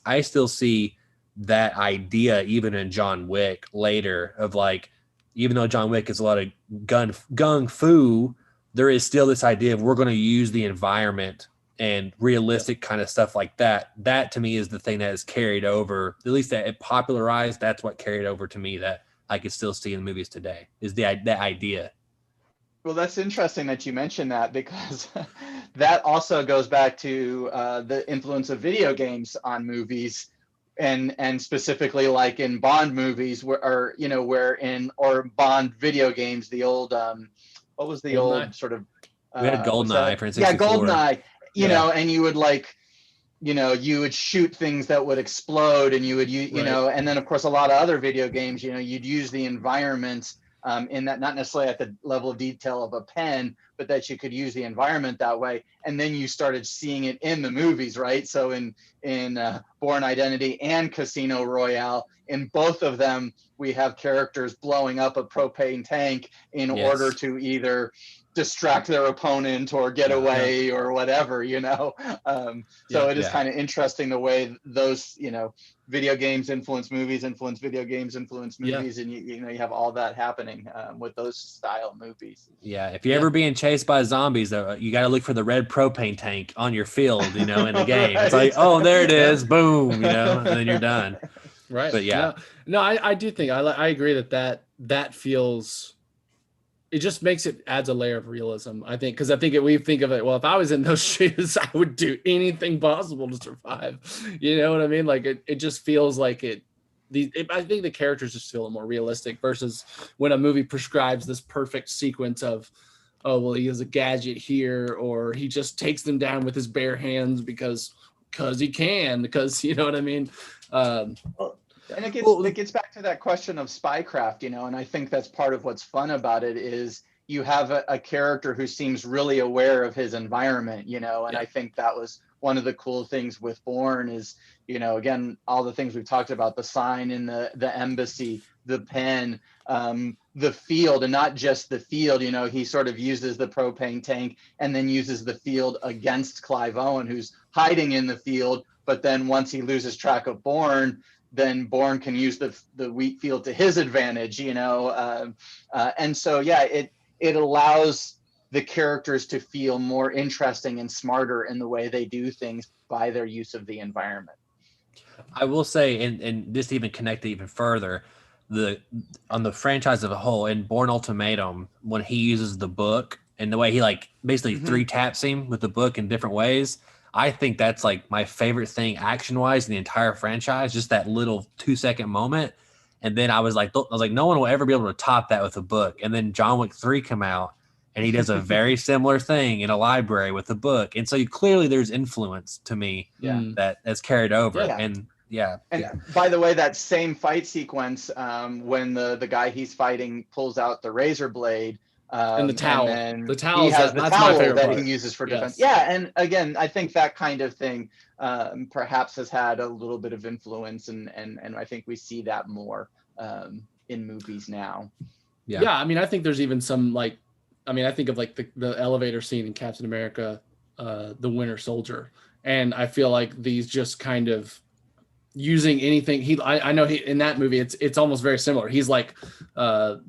I still see that idea even in John Wick later, of like, even though John Wick is a lot of gung fu, there is still this idea of we're going to use the environment and realistic kind of stuff like that. That to me is the thing that has carried over, at least that it popularized. That's what carried over to me that I could still see in movies today, is that idea. Well, that's interesting that you mentioned that, because that also goes back to the influence of video games on movies, and specifically like in Bond movies, or Bond video games, the old what was the GoldenEye. old sort of We had GoldenEye for N64. Yeah, GoldenEye. And you would you would shoot things that would explode, and you would and then of course a lot of other video games, you'd use the environment in that, not necessarily at the level of detail of a pen, but that you could use the environment that way. And then you started seeing it in the movies, right? So in Bourne Identity and Casino Royale, in both of them, we have characters blowing up a propane tank in order to either distract their opponent or get away or whatever, so it is kind of interesting the way those, video games influence movies, video games influence movies, and you have all that happening with those style movies. If you're ever being chased by zombies, though, you got to look for the red propane tank on your field, in the game. It's like, oh, there it is, boom, and then you're done. Right. But yeah. No, I do think I agree that feels, it just makes it adds a layer of realism. I think, because I think we think of it, well, if I was in those shoes, I would do anything possible to survive. You know what I mean? Like it just feels like I think the characters just feel more realistic versus when a movie prescribes this perfect sequence of, oh, well, he has a gadget here, or he just takes them down with his bare hands because he can, because you know what I mean? And it gets back to that question of spycraft, and I think that's part of what's fun about it is you have a character who seems really aware of his environment, and I think that was one of the cool things with Bourne is, again, all the things we've talked about, the sign in the embassy, the pen, the field, and not just the field, he sort of uses the propane tank and then uses the field against Clive Owen, who's hiding in the field. But then once he loses track of Bourne, then Bourne can use the wheat field to his advantage, and so, yeah, it allows the characters to feel more interesting and smarter in the way they do things by their use of the environment. I will say, and this even connected even further, on the franchise of a whole, in Bourne Ultimatum, when he uses the book and the way he like basically three taps him with the book in different ways, I think that's like my favorite thing action wise in the entire franchise. Just that little 2-second moment, and then I was like, no one will ever be able to top that with a book. And then John Wick 3 come out, and he does a very similar thing in a library with a book, and so clearly there's influence to me that's carried over. And by the way, that same fight sequence, when the guy he's fighting pulls out the razor blade, and the towel. And the towel. He has the towel that part. he uses for defense. Yeah, and again, I think that kind of thing perhaps has had a little bit of influence, and I think we see that more in movies now. Yeah, I mean, I think there's even some I think of like the elevator scene in Captain America, the Winter Soldier, and I feel like these just kind of using anything I know in that movie it's almost very similar. He's like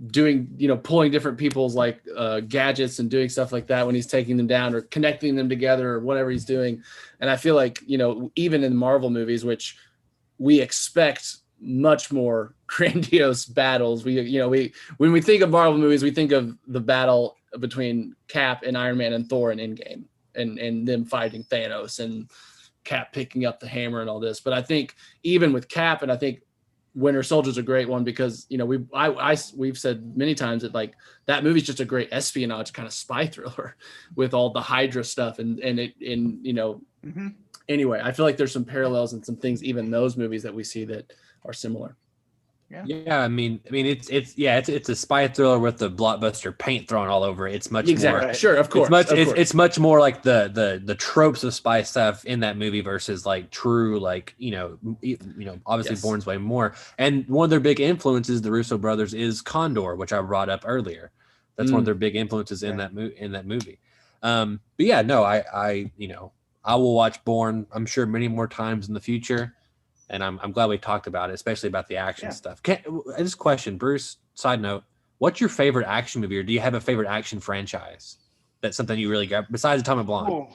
doing pulling different people's like gadgets and doing stuff like that when he's taking them down or connecting them together or whatever he's doing. And I feel like even in Marvel movies, which we expect much more grandiose battles, we when we think of Marvel movies, we think of the battle between Cap and Iron Man and Thor in Endgame and them fighting Thanos and Cap picking up the hammer and all this. But I think even with Cap, and I think Winter Soldier's a great one because we've said many times that like that movie's just a great espionage kind of spy thriller with all the Hydra stuff anyway, I feel like there's some parallels and some things even in those movies that we see that are similar. Yeah, I mean, it's a spy thriller with the blockbuster paint thrown all over it. It's much more sure, of course. It's much more like the tropes of spy stuff in that movie versus like true obviously Bourne's way more. And one of their big influences, the Russo brothers, is Condor, which I brought up earlier. That's one of their big influences in that movie. But yeah, no, I will watch Bourne, I'm sure, many more times in the future. And I'm glad we talked about it, especially about the action stuff. This question, Bruce, side note, what's your favorite action movie, or do you have a favorite action franchise? That's something you really got besides Atomic Blonde? Oh,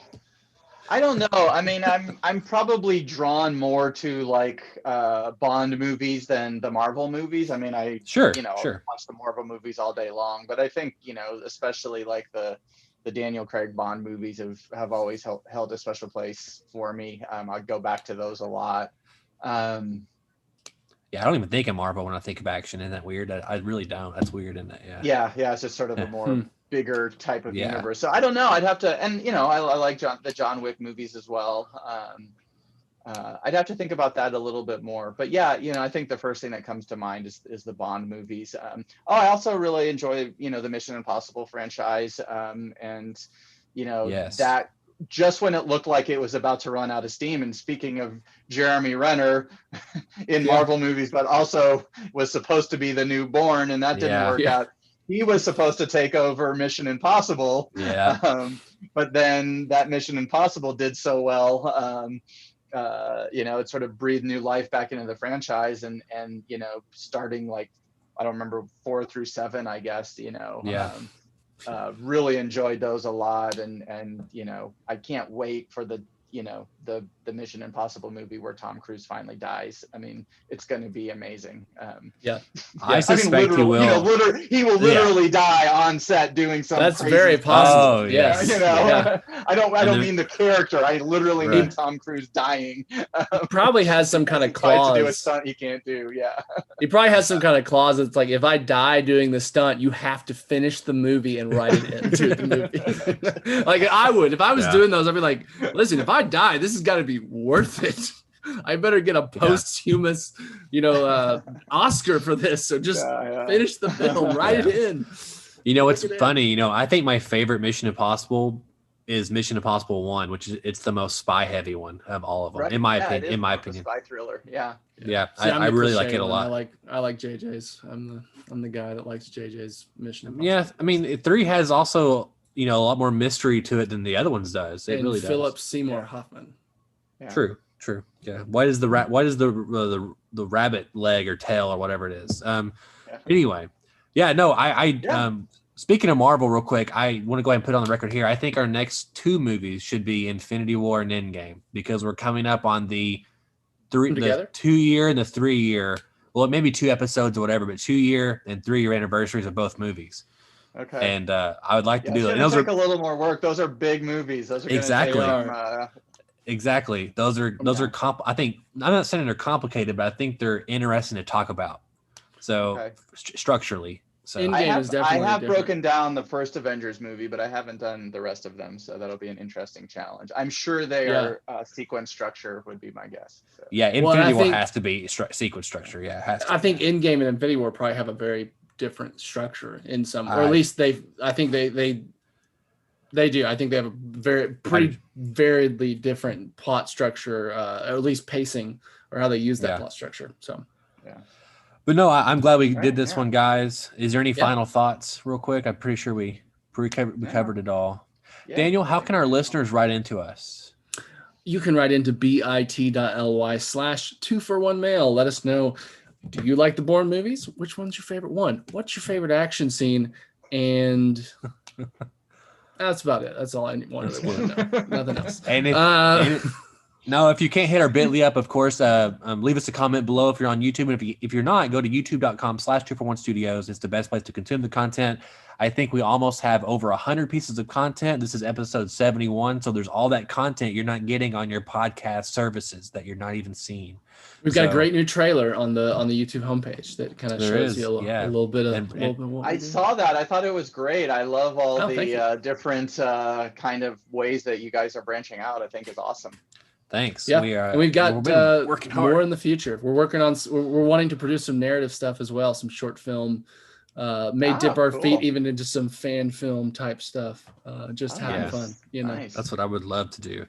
I don't know. I mean, I'm probably drawn more to like Bond movies than the Marvel movies. I mean, watch the Marvel movies all day long, but I think, especially like the Daniel Craig Bond movies have always held a special place for me. I go back to those a lot. I don't even think of Marvel when I think of action. Isn't that weird? I really don't. That's weird, isn't it? Yeah, it's just sort of a more bigger type of universe. So I don't know. I'd have to, and I like the John Wick movies as well. I'd have to think about that a little bit more. But I think the first thing that comes to mind is the Bond movies. I also really enjoy the Mission Impossible franchise, and that. Just when it looked like it was about to run out of steam. And speaking of Jeremy Renner in Marvel movies, but also was supposed to be the new Bourne, and that didn't work out. He was supposed to take over Mission Impossible. But then that Mission Impossible did so well. It sort of breathed new life back into the franchise, and starting like, I don't remember, 4 through 7, I guess, really enjoyed those a lot, and I can't wait for the the Mission Impossible movie where Tom Cruise finally dies. I mean, it's going to be amazing. I suspect he will. You know, he will literally die on set doing something. That's crazy very stuff. possible. Oh, Yes. You know, Yeah. I don't then- mean the character. I literally Right. mean Tom Cruise dying. Probably has some kind of He tries to do a clause. stunt he can't do. Yeah. He probably has some kind of clause that's like, if I die doing the stunt, you have to finish the movie and write it into the movie. Like I would, if I was doing those, I'd be like, listen, if I die, this has got to be worth it. I better get a posthumous, Oscar for this. So just finish the film, write it in. You know what's Look at it. funny? I think my favorite Mission Impossible is Mission Impossible 1, which is it's the most spy heavy one of all of them, Right. in my Yeah, it opinion. is In my more of a opinion, spy thriller. Yeah. yeah, See, I'm I the really cliche like it a one. lot. I like JJ's. I'm the guy that likes JJ's Mission Impossible. Yeah, I mean, 3 has also a lot more mystery to it than the other ones does. It and really Philip Seymour Hoffman. Yeah. does. True. Yeah. What is the the rabbit leg or tail or whatever it is? Anyway, yeah. No, I speaking of Marvel, real quick, I want to go ahead and put on the record here. I think our next 2 movies should be Infinity War and Endgame because we're coming up on the 2-year and the 3-year. Well, maybe 2 episodes or whatever, but 2-year and 3-year anniversaries of both movies. Okay. And I would like to do It's that. gonna And those take a little more work. Those are big movies. Those are gonna Exactly. Take, exactly. Those are I think I'm not saying they're complicated, but I think they're interesting to talk about. So structurally. So In- I Endgame is definitely have different. broken down the first Avengers movie, but I haven't done the rest of them, so that'll be an interesting challenge. I'm sure their sequence structure would be my guess. So. yeah, Well, and Infinity I War think- has to be sequence structure. Yeah, it has to. I think Endgame and Infinity War probably have a very different structure in some, or I- at least I think they do. I think they have a pretty variedly different plot structure, or at least pacing, or how they use that plot structure. So, But no, I'm glad we Right, did this one, guys. Is there any Yeah. final thoughts, real quick? I'm pretty sure we covered it all. Yeah. Daniel, how can our listeners write into us? you can write into bit.ly/2for1mail. Let us know, do you like the Bourne movies? Which one's your favorite one? What's your favorite action scene? And that's about it. That's all I want to know. Nothing else. And no, if you can't hit our bit.ly up, of course, leave us a comment below if you're on YouTube. And if you're not, go to youtube.com/2for1studios. It's the best place to consume the content. I think we almost have over 100 pieces of content. This is episode 71. So there's all that content you're not getting on your podcast services that you're not even seeing. We've got a great new trailer on the YouTube homepage that kind of There shows is, you a yeah. little bit of And- a little bit what I we do. saw that. I thought it was great. I love all Oh, thank the different kind of ways that you guys are branching out. I think is awesome. Thanks. Yeah, We are, and we've got we've been working hard. more in the future. We're working on. We're wanting to produce some narrative stuff as well, some short film. May dip our cool. feet even into some fan film type stuff. Just having Yes. fun, Nice. That's what I would love to do.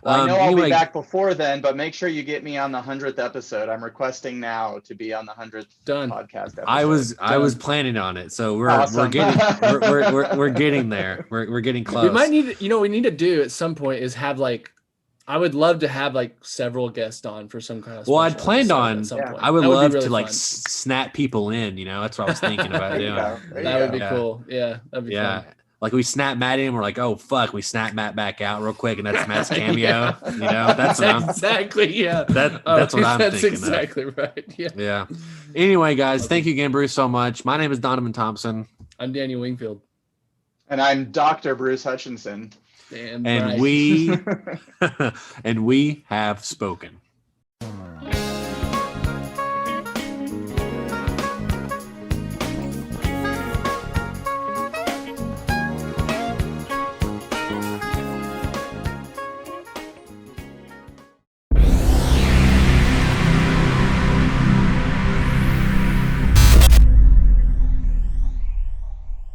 Well, I know I'll anyway, be back before then, but make sure you get me on the 100th episode. I'm requesting now to be on the 100th Done. podcast episode. I was planning on it, so we're Awesome. getting we're getting there. We're getting close. We might need. We need to do at some point is have like. I would love to have like several guests on for some kind of. Well, I'd special planned episode on. at some point. I would That be love really to like fun. snap people in. That's what I was thinking about There you doing. go. There you That would go. be cool. Yeah, that'd be Yeah. fun. Like we snap Matt in, we're like, oh fuck, we snap Matt back out real quick, and that's Matt's cameo. That's what I'm. Exactly. Yeah. That's what I'm That's thinking. exactly right. Yeah. Yeah. Anyway, guys, thank you again, Bruce, so much. My name is Donovan Thompson, I'm Daniel Wingfield. And I'm Dr. Bruce Hutchinson. Damn and right. we and we have spoken.